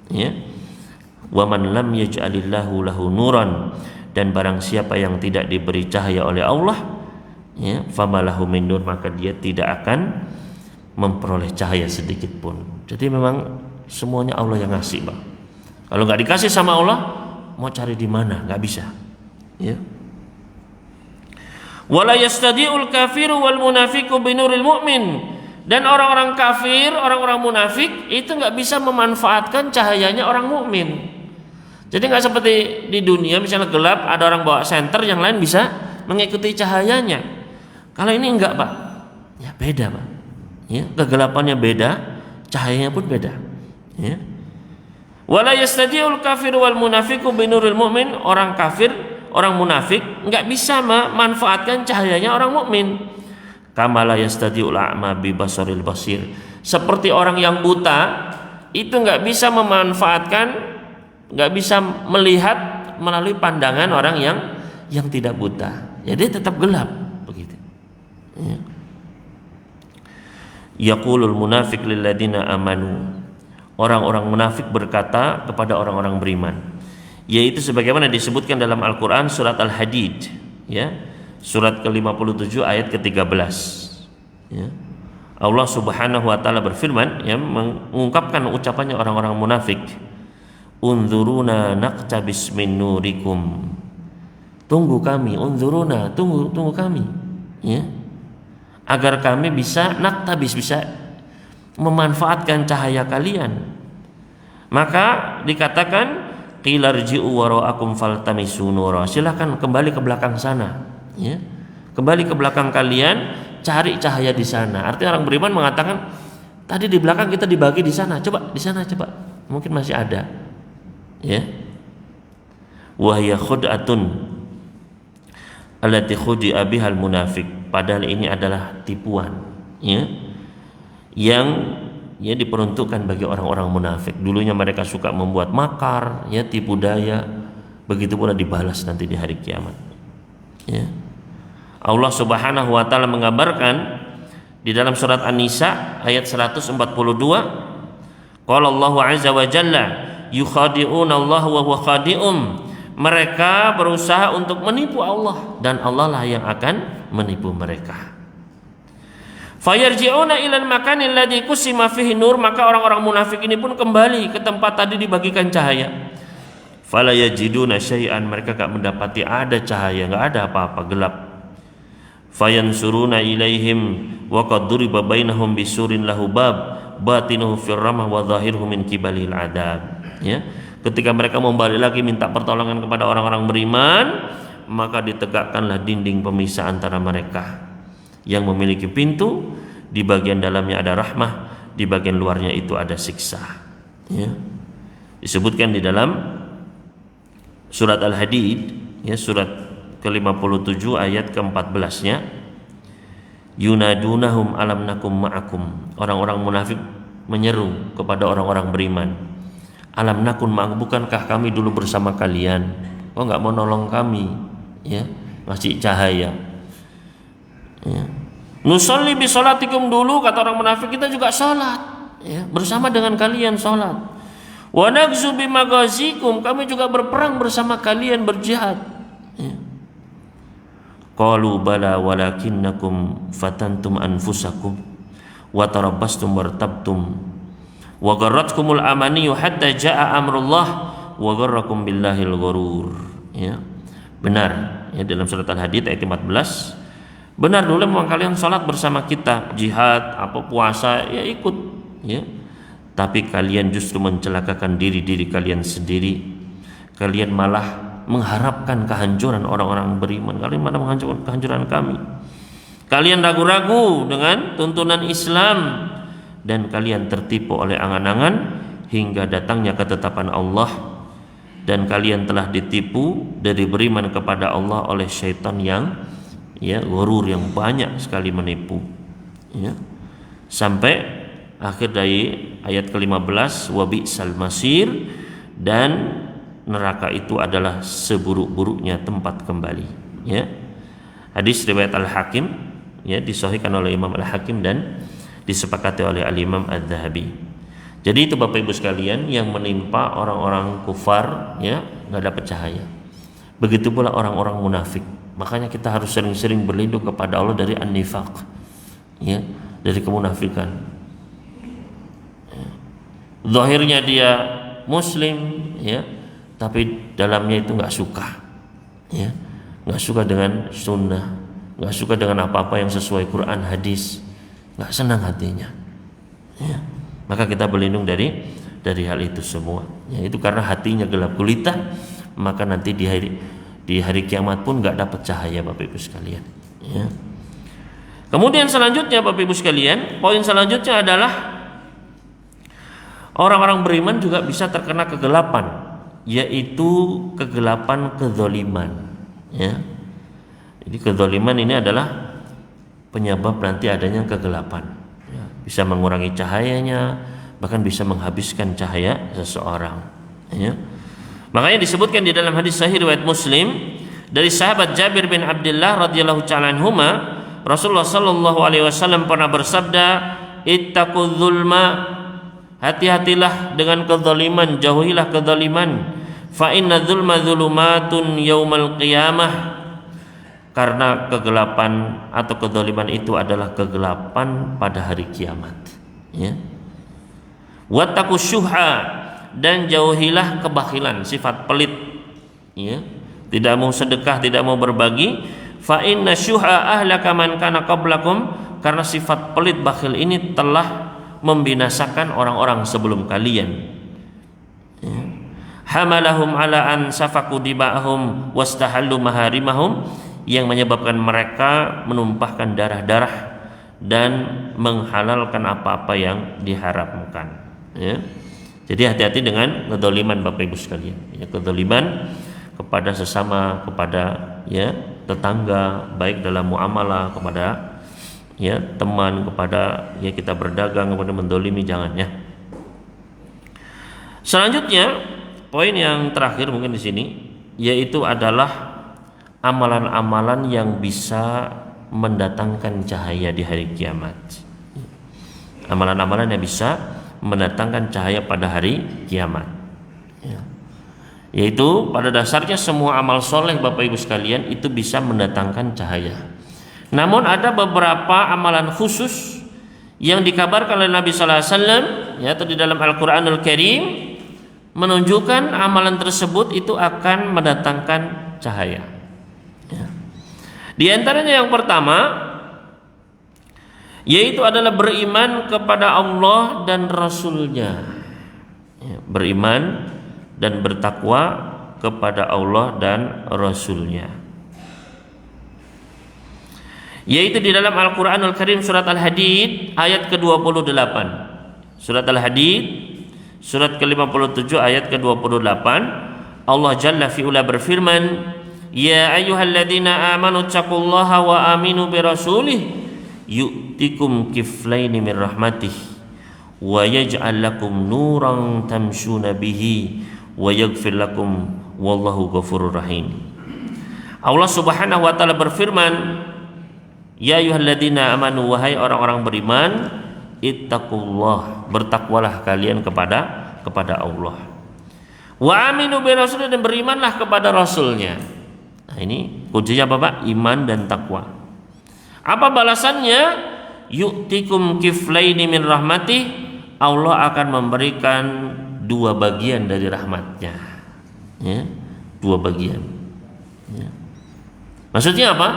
ya. Wa man lam yaj'alillahu lahu nuran, dan barang siapa yang tidak diberi cahaya oleh Allah, ya, famalahu min nur, maka dia tidak akan memperoleh cahaya sedikit pun. Jadi memang semuanya Allah yang ngasih, Bang. Kalau nggak dikasih sama Allah, mau cari di mana? Nggak bisa, ya. Wala yastadi'ul kafiru wal munafiqu binuril mu'min, dan orang-orang kafir, orang-orang munafik itu nggak bisa memanfaatkan cahayanya orang mukmin. Jadi nggak seperti di dunia, misalnya gelap, ada orang bawa senter, yang lain bisa mengikuti cahayanya. Kalau ini enggak, Pak, ya beda, Pak, ya, kegelapannya beda, cahayanya pun beda, ya. Wala yastadi'ul kafiru wal munafiqu binuril mu'min, orang kafir, orang munafik enggak bisa memanfaatkan cahayanya orang mukmin. Kama la yastadi'ul a'ma bi basaril basir, seperti orang yang buta itu enggak bisa memanfaatkan, enggak bisa melihat melalui pandangan orang yang tidak buta. Jadi tetap gelap begitu. Ya. Yaqulul munafiq lil ladina amanu, orang-orang munafik berkata kepada orang-orang beriman, yaitu sebagaimana disebutkan dalam Al-Qur'an surat Al-Hadid, ya, surat ke-57 ayat ke-13, ya. Allah Subhanahu wa taala berfirman, ya, mengungkapkan ucapannya orang-orang munafik, unzuruna naqtabis min nurikum, tunggu kami, unzuruna, tunggu kami, ya, agar kami bisa naktabis, bisa memanfaatkan cahaya kalian. Maka dikatakan qila rji'u wara'akum faltamisu nura, silakan kembali ke belakang sana, ya, kembali ke belakang kalian, cari cahaya di sana. Artinya orang beriman mengatakan, tadi di belakang kita dibagi di sana, coba di sana, coba mungkin masih ada, ya. Wa hiya khud'atun allati khudi'a bihal munafik, padahal ini adalah tipuan, ya, yang ya diperuntukkan bagi orang-orang munafik. Dulunya mereka suka membuat makar, ya, tipu daya, begitu pula dibalas nanti di hari kiamat, ya. Allah Subhanahu wa taala mengabarkan di dalam surat An-Nisa ayat 142, qala Allahu azza wa jalla yukhadi'una Allah wa huwa khadi'um, mereka berusaha untuk menipu Allah dan Allah lah yang akan menipu mereka. Fayarji'una ilal makanil ladzi kusima fihi nur, maka orang-orang munafik ini pun kembali ke tempat tadi dibagikan cahaya. Fala yajiduna syai'an, mereka enggak mendapati ada cahaya, enggak ada apa-apa, gelap. Fayansuruna ilaihim wa qad duriba bainahum bisurin lahu bab batinuhu fir ramah wa zahiruhu min qibalil adab, ya. Ketika mereka kembali lagi minta pertolongan kepada orang-orang beriman, maka ditegakkanlah dinding pemisah antara mereka yang memiliki pintu, di bagian dalamnya ada rahmah, di bagian luarnya itu ada siksa, ya. Disebutkan di dalam surat Al-Hadid, ya, surat ke-57 ayat ke-14-nya, yunadunahum alam nakum ma'akum, orang-orang munafik menyeru kepada orang-orang beriman, alam nakun ma'akum, bukankah kami dulu bersama kalian, kok enggak mau nolong kami, ya, ngasih cahaya, ya. Nusolli bi salatikum, dulu kata orang munafik kita juga salat, ya, bersama dengan kalian salat. Wa nagzu bi magazikum, kami juga berperang bersama kalian, berjihad, ya. Qalu bala walakinnakum fatantum anfusakum wa tarabbastum wartabtum wa gharratkumul amaniyu hatta jaa amrullah wa gharrakum billahil ghurur, ya. Benar, ya, dalam surat Al-Hadid ayat 14, benar dulu memang kalian sholat bersama kita, jihad, apa puasa, ya ikut, ya. Tapi kalian justru mencelakakan diri kalian sendiri. Kalian malah mengharapkan kehancuran orang-orang beriman. Kalian malah menghancurkan kehancuran kami. Kalian ragu-ragu dengan tuntunan Islam dan kalian tertipu oleh angan-angan hingga datangnya ketetapan Allah, dan kalian telah ditipu dari beriman kepada Allah oleh syaitan yang ghurur, yang banyak sekali menipu, sampai akhir dari ayat ke-15, wa bi'sal masir, dan neraka itu adalah seburuk-buruknya tempat kembali. Hadis riwayat Al-Hakim, disahihkan oleh Imam Al-Hakim dan disepakati oleh Al-Imam Adz-Dzahabi. Jadi itu Bapak Ibu sekalian yang menimpa orang-orang kufar, nggak dapat cahaya. Begitu pula orang-orang munafik. Makanya kita harus sering-sering berlindung kepada Allah dari an-nifaq, dari kemunafikan. Zahirnya dia Muslim, tapi dalamnya itu nggak suka, nggak suka dengan sunnah, nggak suka dengan apa-apa yang sesuai Quran hadis, nggak senang hatinya. Maka kita berlindung dari hal itu semua. Itu karena hatinya gelap gulita, maka nanti di hari kiamat pun nggak dapat cahaya Bapak Ibu sekalian. Kemudian selanjutnya Bapak Ibu sekalian, poin selanjutnya adalah orang-orang beriman juga bisa terkena kegelapan, yaitu kegelapan kezaliman. Jadi kezaliman ini adalah penyebab nanti adanya kegelapan. Bisa mengurangi cahayanya, bahkan bisa menghabiskan cahaya seseorang. Makanya disebutkan di dalam hadis sahih riwayat Muslim dari sahabat Jabir bin Abdullah radhiyallahu ta'ala anhuma, Rasulullah sallallahu alaihi wasallam pernah bersabda, ittaqudz zulma, hati-hatilah dengan kezaliman, jauhilah kezaliman, fa inna zulma zulumatun yaumal qiyamah, karena kegelapan atau kezaliman itu adalah kegelapan pada hari kiamat. Wattaqus syuha, dan jauhilah kebakhilan, sifat pelit, tidak mau sedekah, tidak mau berbagi. Fa inna syuha ahlaka man kana qablakum, karena sifat pelit bakhil ini telah membinasakan orang-orang sebelum kalian. Hamalahum ala an safaku diba'ahum wastahallu maharimahum, yang menyebabkan mereka menumpahkan darah-darah dan menghalalkan apa-apa yang diharamkan. Jadi hati-hati dengan kedzaliman Bapak Ibu sekalian. Kedzaliman kepada sesama, kepada tetangga, baik dalam muamalah, kepada teman, kepada kita berdagang, kemudian mendolimi, jangan. Selanjutnya poin yang terakhir mungkin di sini, yaitu adalah amalan-amalan yang bisa mendatangkan cahaya di hari kiamat. Amalan-amalan yang bisa mendatangkan cahaya pada hari kiamat. Yaitu pada dasarnya semua amal soleh Bapak Ibu sekalian itu bisa mendatangkan cahaya. Namun ada beberapa amalan khusus yang dikabarkan oleh Nabi Sallallahu Alaihi Wasallam, atau di dalam Al-Quranul Karim, menunjukkan amalan tersebut itu akan mendatangkan cahaya. Di antaranya yang pertama, yaitu adalah beriman kepada Allah dan Rasulnya. Beriman dan bertakwa kepada Allah dan Rasulnya. Yaitu di dalam Al-Quranul Karim surat Al-Hadid ayat ke-28. Surat Al-Hadid surat ke-57 ayat ke-28, Allah Jalla fi'ula berfirman, ya ayyuhalladzina amanu taqullaha wa aminu birasulih yu'tikum kiflaini min rahmatih wa yaj'al lakum nuran tamshuna bihi wa yaghfir lakum wallahu ghafurur rahim. Allah Subhanahu wa taala berfirman, ya ayyuhalladzina amanu, wahai orang-orang beriman, ittaqullah, bertakwalah kalian kepada Allah, wa aminu birasulih, dan berimanlah kepada rasulnya. Nah, ini kuncinya Bapak, iman dan takwa. Apa balasannya? Yu'tikum kiflaini min rahmatih, Allah akan memberikan 2 bagian dari rahmatnya. 2 bagian. Maksudnya apa?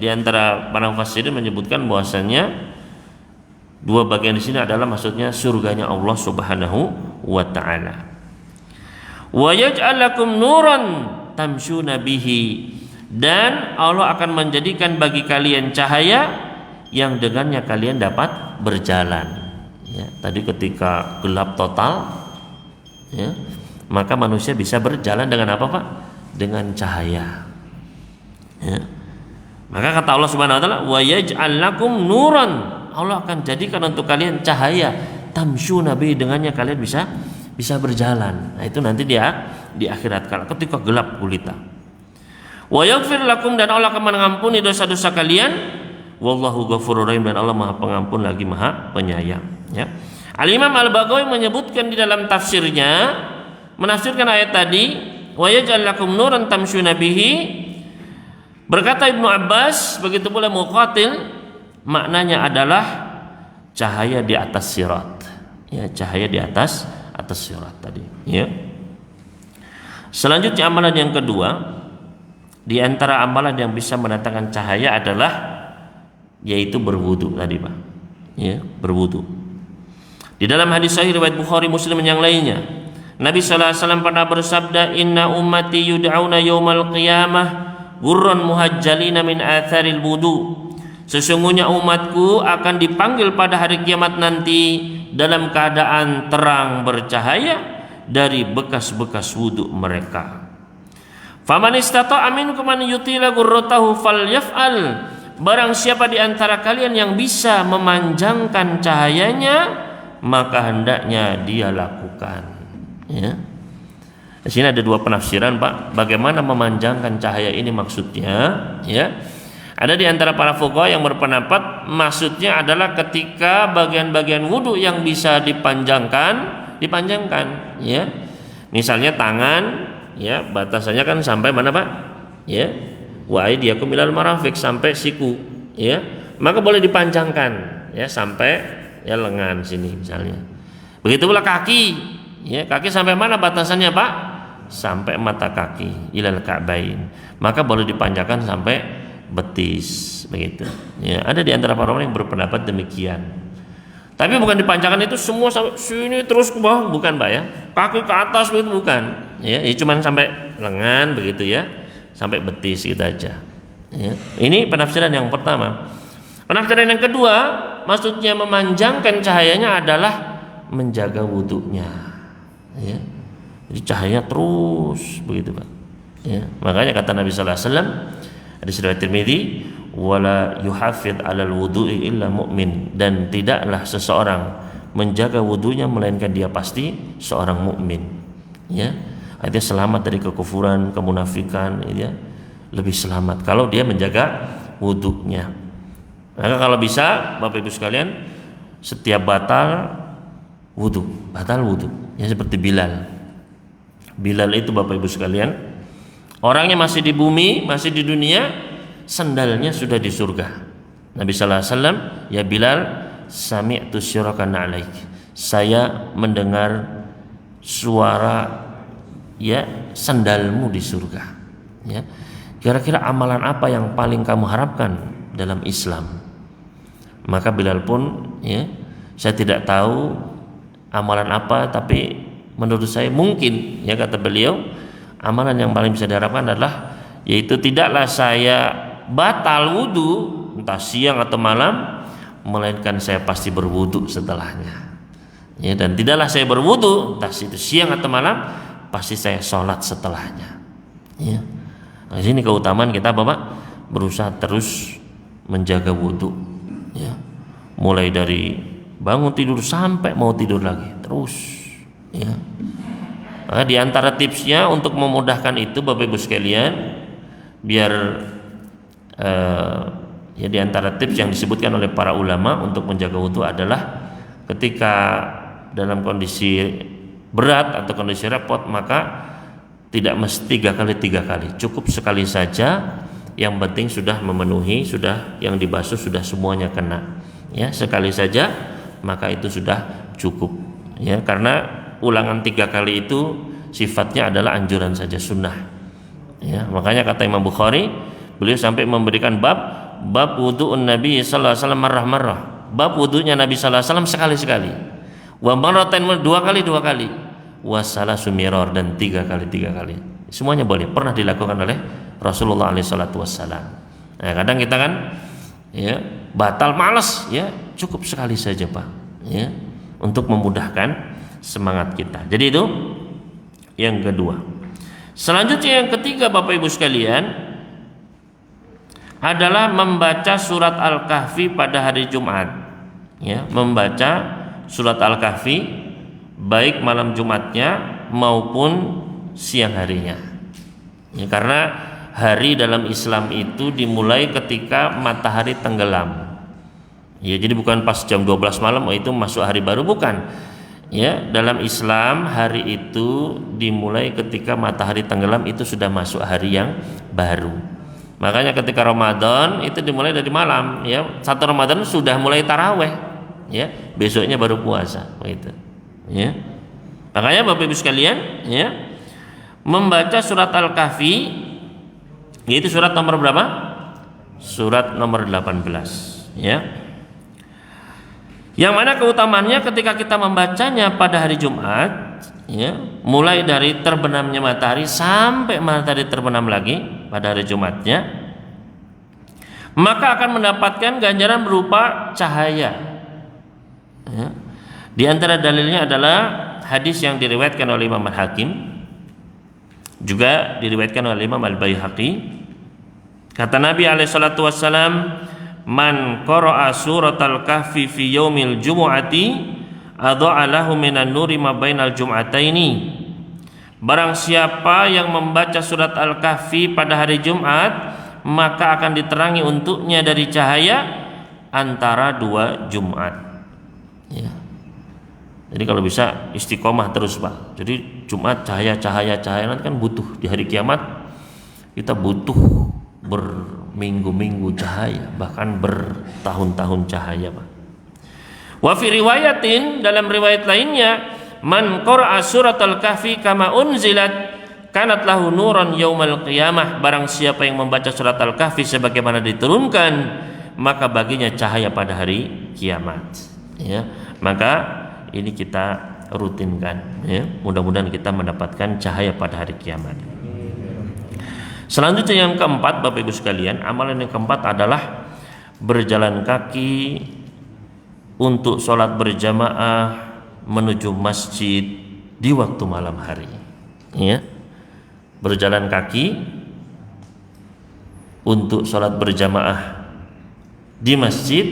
Di antara para mufassirin menyebutkan bahwasanya 2 bagian di sini adalah maksudnya surganya Allah Subhanahu wa taala. Wa yaj'al lakum nuran tamshuna bihi, dan Allah akan menjadikan bagi kalian cahaya yang dengannya kalian dapat berjalan. Ya, tadi ketika gelap total, ya, maka manusia bisa berjalan dengan apa, Pak? Dengan cahaya. Ya. Maka kata Allah Subhanahu wa taala, "Wa yaj'al lakum nuran." Allah akan jadikan untuk kalian cahaya, tamsyu nabi, dengannya kalian bisa berjalan. Nah, itu nanti dia di akhirat kala ketika gelap gulita. Wa yaghfir lakum, dan Allah akan mengampuni dosa-dosa kalian. Wallahu ghafurur rahim, dan Allah Maha Pengampun lagi Maha Penyayang. Ya. Al-Imam Al-Baghawi menyebutkan di dalam tafsirnya, menafsirkan ayat tadi, wa yaj'al lakum nuran tamsyuna bihi. Berkata Ibnu Abbas, begitu pula Muqatil, maknanya adalah cahaya di atas sirat. Ya, cahaya di atas sirat tadi, ya. Selanjutnya amalan yang kedua, di antara amalan yang bisa mendatangkan cahaya adalah yaitu berwudu tadi, Pak. Ya, berwudu. Di dalam hadis sahih riwayat Bukhari, Muslim yang lainnya, Nabi sallallahu alaihi wasallam pernah bersabda, "Inna ummati yud'auna yaumal qiyamah ghurran muhajjalina min atharil wudu." Sesungguhnya umatku akan dipanggil pada hari kiamat nanti dalam keadaan terang bercahaya dari bekas-bekas wudu mereka. Faman istata'a minkum an yutila ghurratahu falyaf'al. Barang siapa di antara kalian yang bisa memanjangkan cahayanya, maka hendaknya dia lakukan. Ya. Di sini ada dua penafsiran, Pak. Bagaimana memanjangkan cahaya ini maksudnya? Ya. Ada di antara para fuqaha yang berpendapat maksudnya adalah ketika bagian-bagian wudu yang bisa dipanjangkan, ya. Misalnya tangan, ya, batasannya kan sampai mana, Pak? Ya. Wa aydiyakum ilal marafiq, sampai siku, ya. Maka boleh dipanjangkan, ya, sampai ya lengan sini misalnya. Begitu pula kaki, ya, kaki sampai mana batasannya, Pak? Sampai mata kaki, ilal ka'bain. Maka boleh dipanjangkan sampai betis, begitu. Ya, ada di antara para ulama yang berpendapat demikian. Tapi bukan dipanjangkan itu semua sampai sini terus ke bawah, bukan, Pak, ya. Kaki ke atas begitu, bukan. Ya, cuma sampai lengan begitu, ya. Sampai betis gitu aja. Ya. Ini penafsiran yang pertama. Penafsiran yang kedua, maksudnya memanjangkan cahayanya adalah menjaga wudunya. Ya. Jadi cahayanya terus begitu, Pak. Ya. Makanya kata Nabi sallallahu alaihi wasallam, hadis riwayat Tirmidzi, wala yuhafid 'alal wudu'i illa mu'min, dan tidaklah seseorang menjaga wudunya melainkan dia pasti seorang mukmin. Ya. Artinya selamat dari kekufuran, kemunafikan, ya. Lebih selamat kalau dia menjaga wudunya. Maka kalau bisa, Bapak Ibu sekalian, setiap batal wudu, ya, seperti Bilal. Bilal itu, Bapak Ibu sekalian, orangnya masih di bumi, masih di dunia, sandalnya sudah di surga. Nabi sallallahu alaihi wasallam, ya Bilal, sami'tu syiraka na'alaik. Saya mendengar suara, ya, sandalmu di surga. Ya. Kira-kira amalan apa yang paling kamu harapkan dalam Islam? Maka Bilal pun, ya, saya tidak tahu amalan apa, tapi menurut saya mungkin, ya, kata beliau, amalan yang paling bisa diharapkan adalah, yaitu tidaklah saya batal wudu entah siang atau malam, melainkan saya pasti berwudu setelahnya. Ya, dan tidaklah saya berwudu entah itu siang atau malam, pasti saya sholat setelahnya. Ya. Nah, sini keutamaan kita, Bapak, berusaha terus menjaga wudu. Ya. Mulai dari bangun tidur sampai mau tidur lagi, terus. Ya. Maka di antara tipsnya untuk memudahkan itu, Bapak Ibu sekalian, biar ya, di antara tips yang disebutkan oleh para ulama untuk menjaga wudu adalah ketika dalam kondisi berat atau kondisi repot, maka tidak mesti 3 kali, cukup sekali saja. Yang penting sudah memenuhi, sudah yang dibasuh sudah semuanya kena, ya, sekali saja, maka itu sudah cukup, ya, karena ulangan 3 kali itu sifatnya adalah anjuran saja, sunnah, ya. Makanya kata Imam Bukhari, beliau sampai memberikan bab wudu'un Nabi sallallahu alaihi wasallam marrah-marrah, bab wudunya Nabi sallallahu alaihi wasallam sekali-sekali, wa marratain 2 kali, wa salasu mirar, dan 3 kali, semuanya boleh, pernah dilakukan oleh Rasulullah SAW. Nah, kadang kita kan ya batal malas ya, cukup sekali saja Pak ya, untuk memudahkan semangat kita. Jadi itu yang kedua. Selanjutnya yang ketiga Bapak Ibu sekalian adalah membaca surat Al-Kahfi pada hari Jumat ya, membaca surat Al-Kahfi baik malam Jumatnya maupun siang harinya ya, karena hari dalam Islam itu dimulai ketika matahari tenggelam ya, jadi bukan pas jam 12 malam itu masuk hari baru, bukan ya. Dalam Islam hari itu dimulai ketika matahari tenggelam, itu sudah masuk hari yang baru. Makanya ketika Ramadan itu dimulai dari malam ya, satu Ramadan sudah mulai taraweh ya, besoknya baru puasa gitu ya. Makanya Bapak Ibu sekalian ya, membaca surat Al-Kahfi yaitu surat nomor berapa? Surat nomor 18 ya. Yang mana keutamaannya ketika kita membacanya pada hari Jumat ya, mulai dari terbenamnya matahari sampai matahari terbenam lagi pada hari Jumatnya, maka akan mendapatkan ganjaran berupa cahaya ya. Di antara dalilnya adalah hadis yang diriwayatkan oleh Imam Al-Hakim, juga diriwayatkan oleh Imam Al-Baihaqi. Kata Nabi alaihissalatu wassalam, man qara'a suratal kahfi fi yaumil jumu'ati adha'a lahu minan nuri ma bainal jum'ataini. Barang siapa yang membaca surat Al-Kahfi pada hari Jumat, maka akan diterangi untuknya dari cahaya antara dua Jumat ya. Jadi kalau bisa istiqomah terus Pak. Jadi Jumat cahaya nanti kan butuh di hari kiamat, kita butuh berminggu-minggu cahaya, bahkan bertahun-tahun cahaya Pak. Wa fi riwayatin, dalam riwayat lainnya, man qara'a suratal kahfi kama unzilat kanat lahu nuran yaumal qiyamah. Barang siapa yang membaca surat Al-Kahfi sebagaimana diturunkan, maka baginya cahaya pada hari kiamat ya. Maka ini kita rutinkan ya, mudah-mudahan kita mendapatkan cahaya pada hari kiamat. Selanjutnya yang keempat Bapak Ibu sekalian, amalan yang keempat adalah berjalan kaki untuk sholat berjamaah menuju masjid di waktu malam hari ya. Berjalan kaki untuk sholat berjamaah di masjid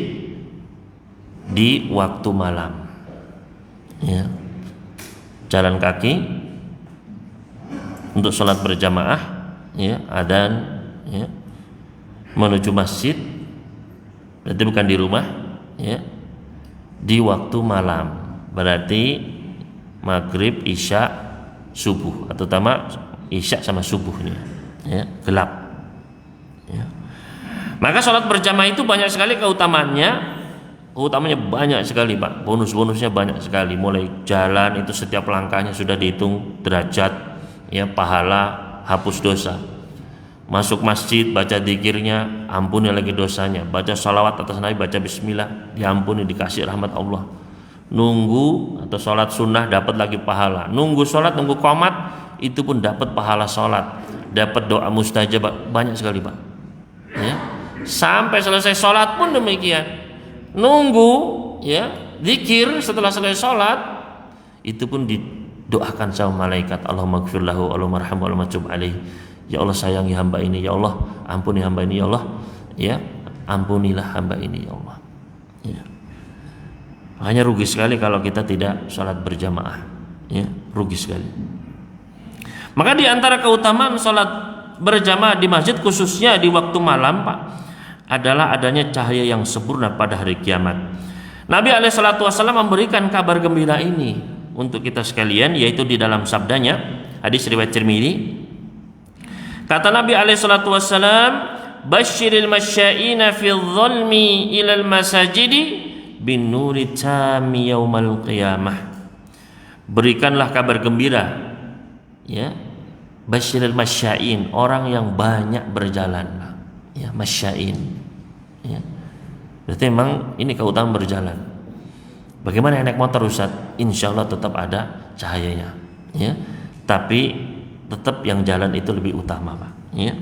di waktu malam ya. Jalan kaki untuk sholat berjamaah ya, adzan ya, menuju masjid, berarti bukan di rumah ya, di waktu malam, berarti maghrib, isya, subuh, atau utama isya sama subuhnya ya, gelap ya. Maka sholat berjamaah itu banyak sekali keutamaannya. Utamanya banyak sekali Pak, bonus-bonusnya banyak sekali. Mulai jalan itu setiap langkahnya sudah dihitung derajat ya, pahala, hapus dosa. Masuk masjid baca dzikirnya, ampuni lagi dosanya. Baca salawat atas Nabi, baca bismillah, diampuni, dikasih rahmat Allah. Nunggu atau sholat sunnah dapat lagi pahala. Nunggu sholat, nunggu qomat itu pun dapat pahala sholat. Dapat doa mustajab, banyak sekali Pak ya. Sampai selesai sholat pun demikian. Nunggu ya, zikir setelah selesai sholat itu pun didoakan sama malaikat, Allahumma gfir lahu, Allahumma arhamhu, Allahumma tub alaih. Ya Allah sayangi hamba ini, ya Allah ampuni hamba ini, ya Allah ya ampunilah hamba ini, ya Allah ya. Makanya rugi sekali kalau kita tidak sholat berjamaah ya, rugi sekali. Maka di antara keutamaan sholat berjamaah di masjid khususnya di waktu malam Pak, adalah adanya cahaya yang sempurna pada hari kiamat. Nabi alaihissalatu wassalam memberikan kabar gembira ini untuk kita sekalian, yaitu di dalam sabdanya, hadis riwayat Tirmidzi. Kata Nabi alaihissalatu wassalam, basyiril masyaina fil dhulmi ilal masajidi bin nuri tami yaumal qiyamah. Berikanlah kabar gembira ya, basyiril masyain, orang yang banyak berjalan ya, masyain ya. Berarti memang ini keutamaan berjalan. Bagaimana yang naik motor Ustaz? Insya Allah tetap ada cahayanya ya, tapi tetap yang jalan itu lebih utama Pak ya.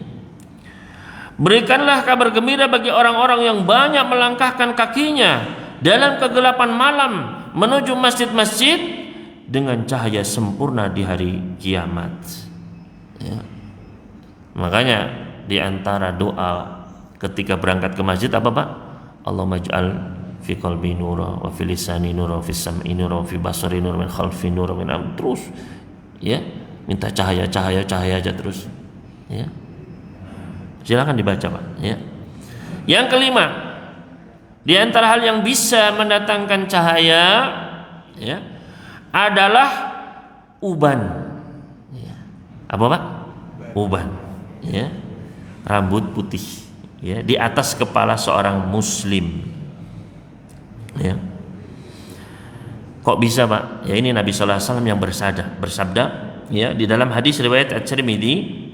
Berikanlah kabar gembira bagi orang-orang yang banyak melangkahkan kakinya dalam kegelapan malam menuju masjid-masjid dengan cahaya sempurna di hari kiamat. Ya. Makanya di antara doa ketika berangkat ke masjid apa Pak? Allahumma ij'al fi qalbi nura wa fi lisani nura wa fi sam'i nura wa fi basari nura min khalfi nura min am, terus ya, minta cahaya aja terus. Ya. Silakan dibaca Pak, ya. Yang kelima, di antara hal yang bisa mendatangkan cahaya, ya, adalah uban. Ya. Apa Pak? Uban. Ya. Rambut putih, ya, di atas kepala seorang muslim. Ya. Kok bisa Pak? Ya, ini Nabi sallallahu alaihi wasallam yang bersabda, ya, di dalam hadis riwayat At-Tirmidzi,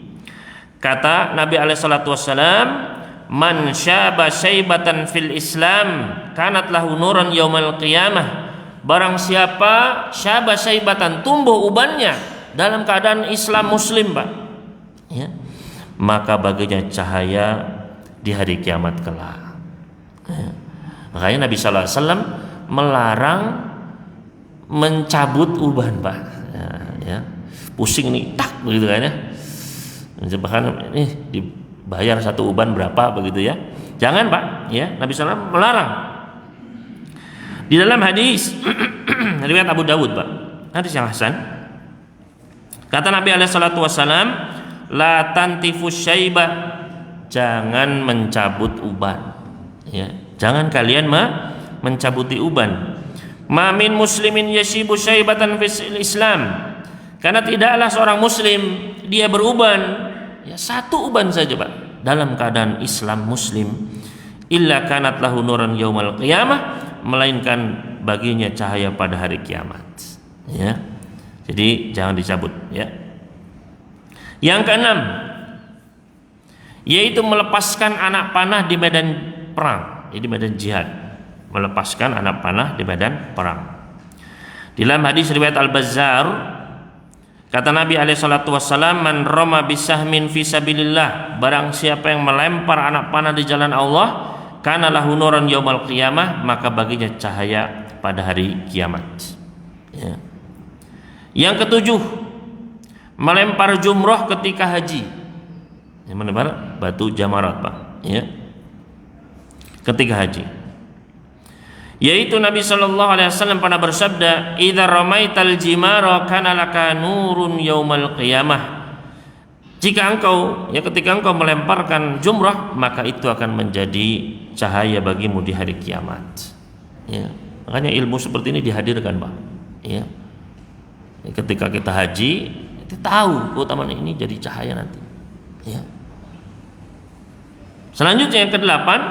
kata Nabi alaihi salatu wasallam, man syaba syaibatan fil Islam kanat lahu nuran yaumal qiyamah. Barang siapa syaba syaibatan, tumbuh ubannya dalam keadaan Islam muslim Pak, ya, maka baginya cahaya di hari kiamat kelak. Ya. Makanya Nabi sallallahu alaihi wasallam melarang mencabut uban Pak, ya. Pusing nih, tak begitu kan ya. Bahkan ini dibayar satu uban berapa begitu ya. Jangan Pak, ya. Nabi SAW melarang. Di dalam hadis riwayat Abu Dawud Pak, hadis yang hasan, kata Nabi SAW, la tantifus syaibah, jangan mencabut uban, ya. Jangan kalian mencabuti uban. Ma min muslimin yashibu syaibatan fil Islam, karena tidaklah seorang muslim dia beruban, ya, satu uban saja Pak dalam keadaan Islam muslim, illa kanat lahu nuran yaumal qiyamah, melainkan baginya cahaya pada hari kiamat. Ya. Jadi jangan dicabut, ya. Yang keenam, yaitu melepaskan anak panah di medan perang, di medan jihad. Melepaskan anak panah di medan perang. Di dalam hadis riwayat Al-Bazzar, kata Nabi alaihi salatu wassalam, man rama bisahmin fi sabilillah, barang siapa yang melempar anak panah di jalan Allah, kana lahu nuran yaumal qiyamah, maka baginya cahaya pada hari kiamat. Ya. Yang ketujuh, melempar jumroh ketika haji. Yang melempar batu jamarat Pak, ya, ketika haji. Yaitu Nabi sallallahu alaihi wasallam pernah bersabda, idza ramaital jimara kana laka nurun yaumal qiyamah. Jika engkau, ya, ketika engkau melemparkan jumrah, maka itu akan menjadi cahaya bagimu di hari kiamat. Ya, makanya ilmu seperti ini dihadirkan Pak, ya. Ketika kita haji, kita tahu keutamaan ini jadi cahaya nanti, ya. Selanjutnya yang kedelapan,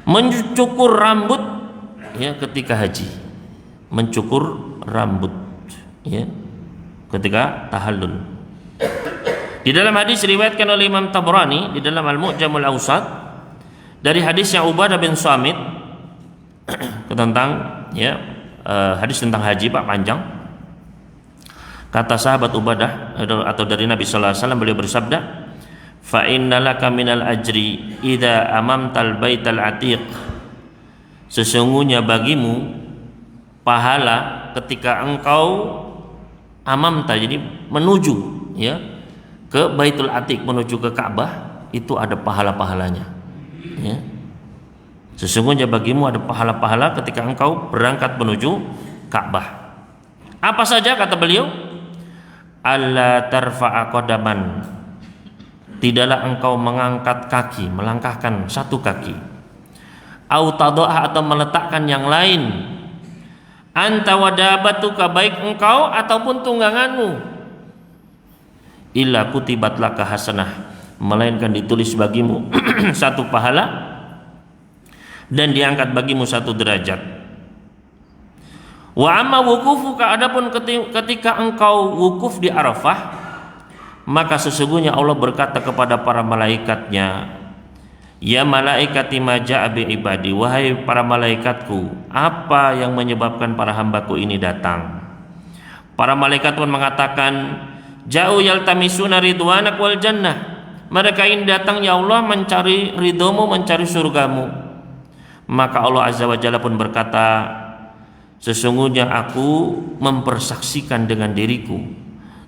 mencukur rambut, ya, ketika haji. Mencukur rambut, ya, ketika tahallul. Di dalam hadis riwayatkan oleh Imam Tabrani di dalam Al-Mu'jamul Awsat dari hadis yang Ubadah bin Samit tentang, ya, hadis tentang haji Pak, panjang. Kata sahabat Ubadah atau dari Nabi sallallahu alaihi wasallam, beliau bersabda, fa innalaka minal ajri idza amamtal baital atiq, sesungguhnya bagimu pahala ketika engkau amamta, jadi menuju, ya, ke Baitul Atiq, menuju ke Ka'bah, itu ada pahala-pahalanya, ya. Sesungguhnya bagimu ada pahala-pahala ketika engkau berangkat menuju Ka'bah. Apa saja kata beliau? Alla tarfa'a qadaman, tidaklah engkau mengangkat kaki, melangkahkan satu kaki. Au tada'ah, atau meletakkan yang lain. Anta wadabatuka, baik engkau ataupun tungganganmu. Illa kutibat laka hasanah, melainkan ditulis bagimu satu pahala dan diangkat bagimu satu derajat. Wa amma wukufuka, adapun ketika engkau wukuf di Arafah, maka sesungguhnya Allah berkata kepada para malaikatnya, ya malaikati ma ja'a bi ibadi, wahai para malaikatku, apa yang menyebabkan para hambaku ini datang? Para malaikat pun mengatakan, ja'u yaltamisuna ridwanak wal jannah, mereka ini datang ya Allah mencari ridhomu, mencari surgamu. Maka Allah Azza wa Jalla pun berkata, sesungguhnya aku mempersaksikan dengan diriku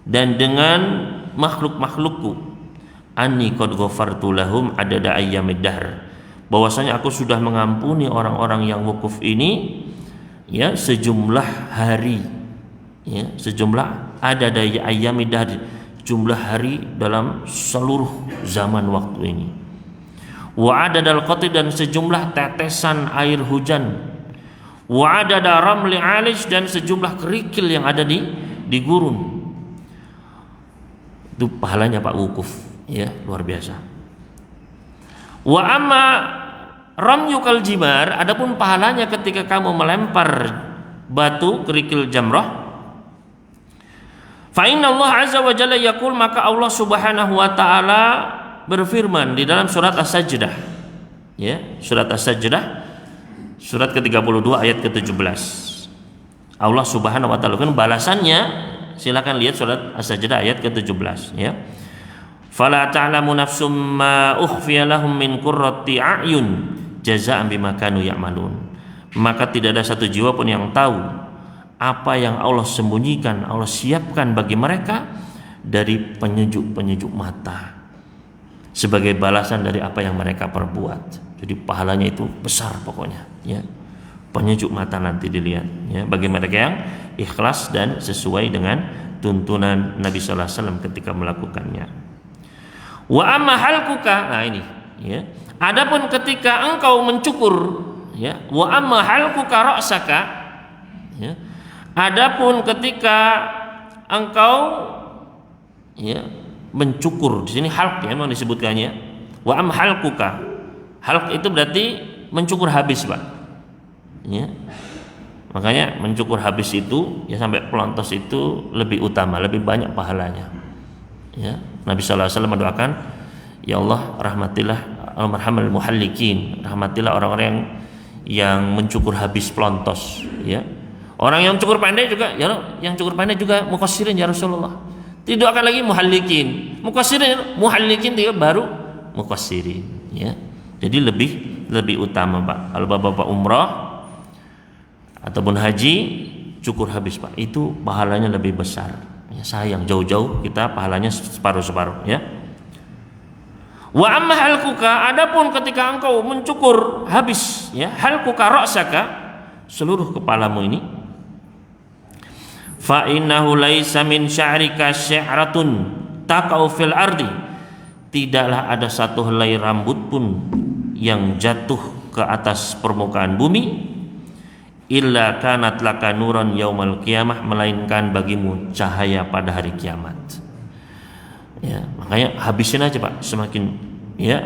dan dengan makhluk-makhlukku, anni qad ghafartu lahum adada ayyamid dahr, bahwasanya aku sudah mengampuni orang-orang yang wukuf ini ya sejumlah hari, ya sejumlah adada ayyamid dahr, jumlah hari dalam seluruh zaman waktu ini. Wa adadal qatri, dan sejumlah tetesan air hujan. Wa adada ramli alish, dan sejumlah kerikil yang ada di gurun. Itu pahalanya Pak wukuf, ya luar biasa. Wa amma ramyukal jimar, adapun pahalanya ketika kamu melempar batu kerikil jamrah. Fa inna Allah azza wa jalla yaqul, maka Allah Subhanahu wa taala berfirman di dalam surat As-Sajdah, ya, surat As-Sajdah surat ke-32 ayat ke-17. Allah Subhanahu wa taala kan balasannya, silakan lihat surat As-Sajdah ayat ke-17, ya. Fala ta'lamu nafsum ma ukhfiya lahum min qurrati a'yun jazaa'an bima kanu ya'malun. Maka tidak ada satu jiwa pun yang tahu apa yang Allah sembunyikan, Allah siapkan bagi mereka dari penyejuk-penyejuk mata sebagai balasan dari apa yang mereka perbuat. Jadi pahalanya itu besar pokoknya, ya. Penyejuk mata nanti dilihat, ya, bagi mereka yang ikhlas dan sesuai dengan tuntunan Nabi sallallahu alaihi wasallam ketika melakukannya. Wa amma halkuka, nah ini, ya. Adapun ketika engkau mencukur, ya, wa amma halkuka ra'saka, ya. Adapun ketika engkau, ya, mencukur, di sini halq ya memang disebutkannya. Wa am halquka, halq itu berarti mencukur habis, Pak, ya. Makanya mencukur habis itu ya sampai pelontos itu lebih utama, lebih banyak pahalanya, ya. Nabi sallallahu alaihi wasallam mendoakan, ya Allah rahmatilah al-marhamul muhallikin, rahmatilah orang-orang yang mencukur habis pelontos, ya. Orang yang cukur pendek juga, ya, yang cukur pendek juga muqassirin ya Rasulullah. Tidak akan lagi muhallikin, muqassirin, muhallikin dia baru muqassirin, ya. Jadi lebih utama, Pak. Kalau Bapak umrah ataupun haji cukur habis, Pak, itu pahalanya lebih besar. Ya, sayang jauh-jauh kita pahalanya separuh-separuh, ya. Wa amma halquka, adapun ketika engkau mencukur habis, ya, halquka ra'saka, seluruh kepalamu ini, fa innahu laisa min sya'rika sya'ratun taqau fil ardi, tidaklah ada satu helai rambut pun yang jatuh ke atas permukaan bumi, illa kanat laka nuran yaumal qiyamah, melainkan bagimu cahaya pada hari kiamat. Ya, makanya habisin aja, Pak, semakin ya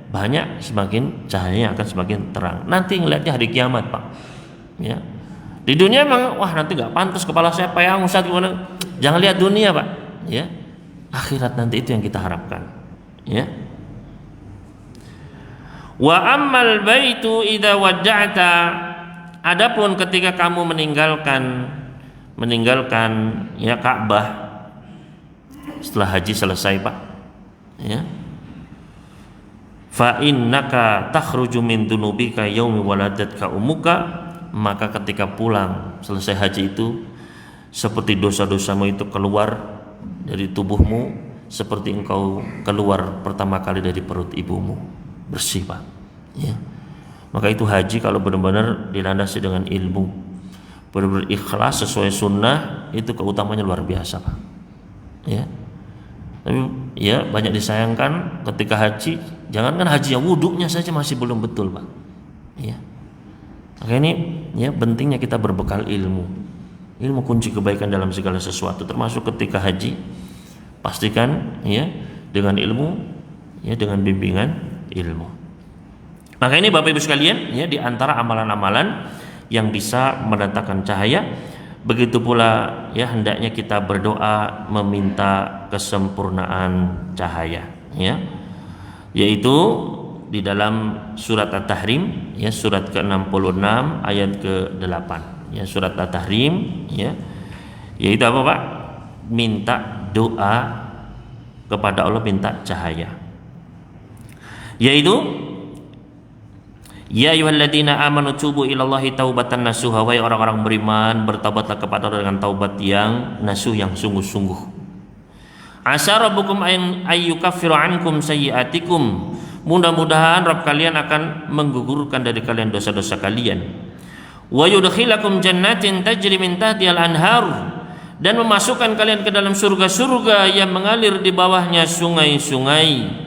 banyak semakin cahayanya akan semakin terang. Nanti ngelihatnya hari kiamat, Pak. Ya. Di dunia memang wah nanti nggak pantas kepala saya payang Ustaz gimana? Jangan lihat dunia, Pak. Ya. Akhirat nanti itu yang kita harapkan. Ya. Wa ammal baitu idza wada'ta, adapun ketika kamu meninggalkan ya Ka'bah setelah haji selesai, Pak. Ya. Fa innaka takhruju min dunubika yaumi waladatka ummuka, maka ketika pulang selesai haji itu seperti dosa-dosamu itu keluar dari tubuhmu seperti engkau keluar pertama kali dari perut ibumu, bersih, Pak. Ya. Maka itu haji kalau benar-benar dilandasi dengan ilmu, benar-benar ikhlas sesuai sunnah, itu keutamanya luar biasa, Pak. Ya. Tapi ya banyak disayangkan ketika haji, jangankan haji yang wudhunya saja masih belum betul, Pak. Ya. Maka ini ya pentingnya kita berbekal ilmu. Ilmu kunci kebaikan dalam segala sesuatu, termasuk ketika haji. Pastikan ya dengan ilmu, ya dengan bimbingan ilmu. Maka ini Bapak Ibu sekalian, ya di antara amalan-amalan yang bisa mendatangkan cahaya. Begitu pula ya hendaknya kita berdoa meminta kesempurnaan cahaya, ya. Yaitu di dalam surat At-Tahrim, ya surat ke-66 ayat ke-8, ya surat At-Tahrim, ya. Yaitu apa, Pak? Minta doa kepada Allah, minta cahaya, yaitu ya ayyuhalladzina amanu tubu ilallahi taubatan nasuha, wahai orang-orang beriman, bertaubatlah kepada Allah dengan taubat yang nasuh, yang sungguh-sungguh. Asa rabbukum ayyukaffiru ankum sayyi'atikum, mudah-mudahan Rabb kalian akan menggugurkan dari kalian dosa-dosa kalian. Wa yudkhilakum jannatin tajri min tahtihal anhar, dan memasukkan kalian ke dalam surga-surga yang mengalir di bawahnya sungai-sungai.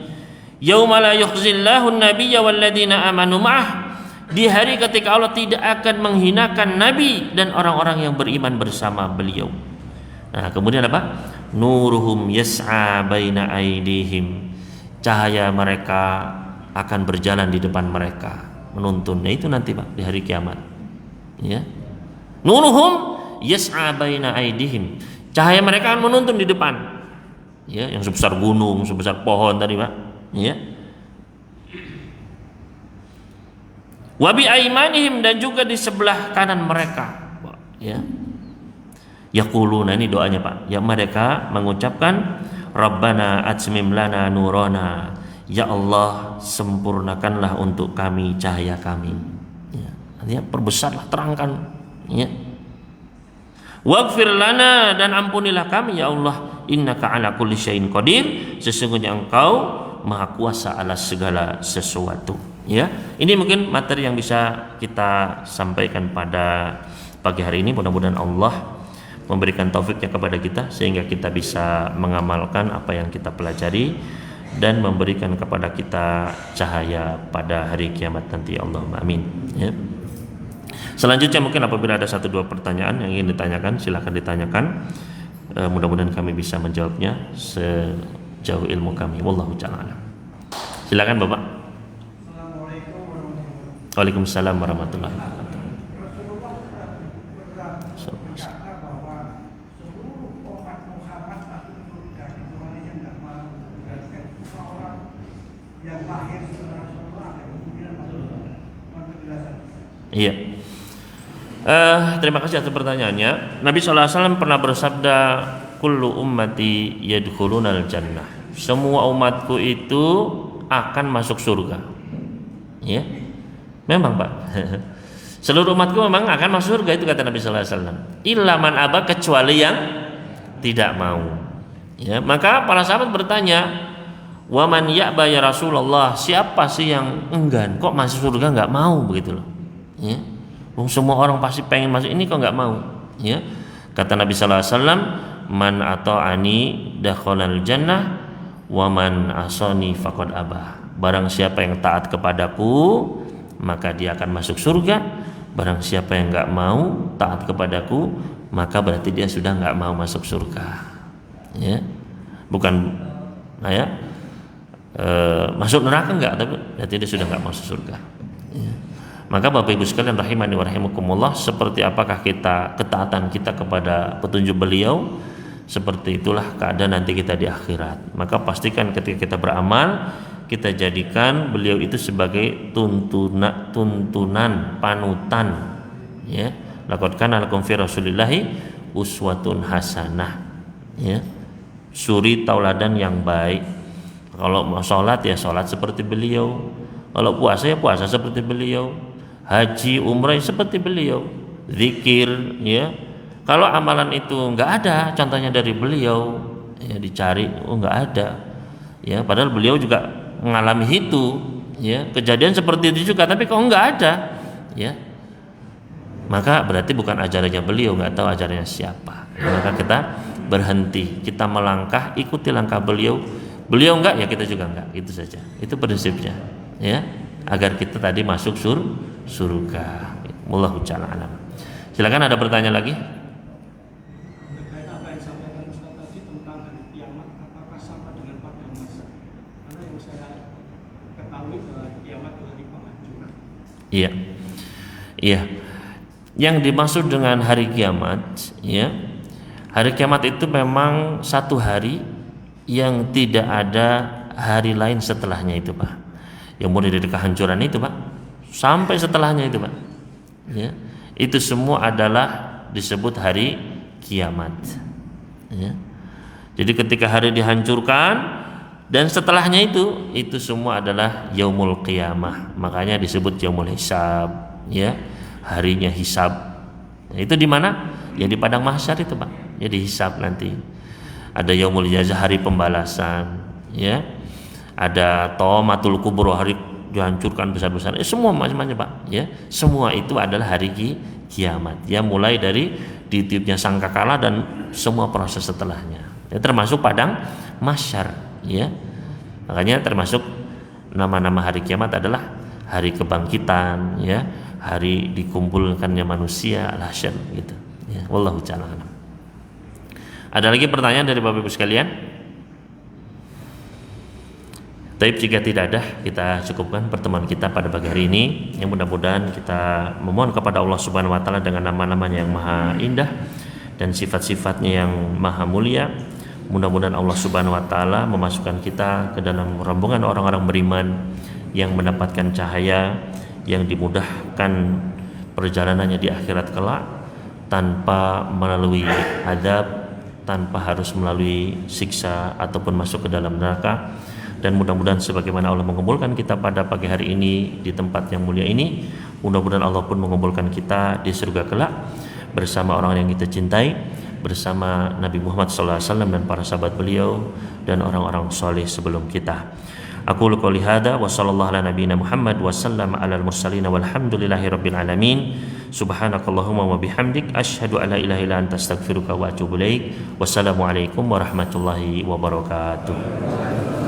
Yauma la yukhzillahu an-nabiyya walladzina amanu ma'ah, di hari ketika Allah tidak akan menghinakan Nabi dan orang-orang yang beriman bersama beliau. Nah, kemudian apa? Nuruhum yas'a baina aidihim, cahaya mereka akan berjalan di depan mereka, menuntun. Nah, itu nanti Pak di hari kiamat. Ya. Nuruhum yas'a baina aidihim, cahaya mereka akan menuntun di depan. Ya, yang sebesar gunung, sebesar pohon tadi Pak. Ya. Wa bi aimanihim, dan juga di sebelah kanan mereka. Ya. Yaquluna, ini doanya Pak, ya mereka mengucapkan Rabbana atmim lana nurana, ya Allah sempurnakanlah untuk kami cahaya kami. Ya, artinya perbesarlah, terangkan. Ya. Waghfir lana, dan ampunilah kami ya Allah, innaka ala kulli syai'in qadir, sesungguhnya Engkau maha kuasa atas segala sesuatu. Ya, ini mungkin materi yang bisa kita sampaikan pada pagi hari ini. Mudah-mudahan Allah memberikan taufiknya kepada kita sehingga kita bisa mengamalkan apa yang kita pelajari dan memberikan kepada kita cahaya pada hari kiamat nanti. Allahumma amin. Ya. Selanjutnya mungkin apabila ada 1-2 pertanyaan yang ingin ditanyakan, silakan ditanyakan. Mudah-mudahan kami bisa menjawabnya sejauh ilmu kami. Wallahu ta'ala alam. Silakan Bapak. Waalaikumsalam warahmatullahi wabarakatuh. Iya. Terima kasih atas pertanyaannya. Nabi SAW pernah bersabda, kullu ummati yadkhulunal jannah, semua umatku itu akan masuk surga. Ya, memang Pak. Seluruh umatku memang akan masuk surga, itu kata Nabi SAW. Illa man aba, kecuali yang tidak mau. Ya, maka para sahabat bertanya, wa man ya'ba ya Rasulullah, siapa sih yang enggan, kok masuk surga nggak mau, begitu loh. Ya, semua orang pasti pengen masuk, ini kok nggak mau. Ya, kata Nabi SAW, man ata'ani dakhalal jannah wa man asani faqad aba, barang siapa yang taat kepadaku maka dia akan masuk surga, barang siapa yang nggak mau taat kepadaku maka berarti dia sudah nggak mau masuk surga. Ya, bukan masuk neraka enggak, tapi berarti dia sudah nggak masuk surga. Ya. Maka Bapak Ibu sekalian rahimani wa rahimakumullah, seperti apakah ketaatan kita kepada petunjuk beliau, seperti itulah keadaan nanti kita di akhirat. Maka pastikan ketika kita beramal, kita jadikan beliau itu sebagai tuntunan, panutan. Ya, laqad kana lakum fi rasulillahi uswatun hasanah. Ya, suri tauladan yang baik. Kalau mau sholat ya sholat seperti beliau, kalau puasa ya puasa seperti beliau, haji umrah seperti beliau, zikir. Ya, kalau amalan itu nggak ada contohnya dari beliau, ya dicari, nggak ada. Ya, padahal beliau juga mengalami itu, ya kejadian seperti itu juga, tapi kok nggak ada. Ya, maka berarti bukan ajarannya beliau, nggak tahu ajarannya siapa. Ya, maka kita berhenti, kita melangkah ikuti langkah beliau. Beliau enggak, ya kita juga enggak, itu saja. Itu prinsipnya, ya, agar kita tadi masuk surga. Wallahu ta'ala alam. Silakan, ada pertanyaan lagi? Terkait apa yang disampaikan Ustaz tadi tentang hari kiamat, apakah sama dengan pada masa? Karena yang saya ketahui bahwa kiamat itu hari penghancuran. Iya. Iya. Yang dimaksud dengan hari kiamat, ya, hari kiamat itu memang satu hari yang tidak ada hari lain setelahnya itu Pak. Yang mulai dari kehancuran itu Pak sampai setelahnya itu Pak. Ya, itu semua adalah disebut hari kiamat. Ya. Jadi ketika hari dihancurkan Dan setelahnya itu semua adalah yaumul qiyamah. Makanya disebut yaumul hisab, ya, harinya hisab. Nah, itu di mana? Ya di padang mahsyar itu, Pak. Ya dihisab nanti. Ada yaumul jazaa, hari pembalasan, ya. Ada taumatul kubro, hari dihancurkan besar-besar. Semua macam-macam, Pak, ya. Semua itu adalah hari kiamat. Ya, mulai dari ditiupnya sangkakala dan semua proses setelahnya. Ya, termasuk padang mahsyar, ya. Makanya termasuk nama-nama hari kiamat adalah hari kebangkitan, ya, hari dikumpulkannya manusia, al-hasyr, gitu. Ya, wallahu ta'ala alam. Ada lagi pertanyaan dari Bapak Ibu sekalian? Tapi jika tidak ada, kita cukupkan pertemuan kita pada pagi hari ini. Yang mudah-mudahan kita memohon kepada Allah Subhanahu wa taala dengan nama-namanya yang maha indah dan sifat-sifatnya yang maha mulia. Mudah-mudahan Allah Subhanahu wa taala memasukkan kita ke dalam rombongan orang-orang beriman yang mendapatkan cahaya, yang dimudahkan perjalanannya di akhirat kelak tanpa melalui azab, tanpa harus melalui siksa ataupun masuk ke dalam neraka. Dan mudah-mudahan sebagaimana Allah mengumpulkan kita pada pagi hari ini di tempat yang mulia ini, mudah-mudahan Allah pun mengumpulkan kita di surga kelak bersama orang yang kita cintai, bersama Nabi Muhammad SAW dan para sahabat beliau dan orang-orang soleh sebelum kita. Aku qouli hada wa sallallahu ala nabiyina Muhammad wa sallam ala al-mursalin walhamdulillahi rabbil alamin. Subhanakallahumma wa bihamdik asyhadu an la ilaha illa anta astaghfiruka wa atubu ilaik. Wassalamualaikum warahmatullahi wabarakatuh.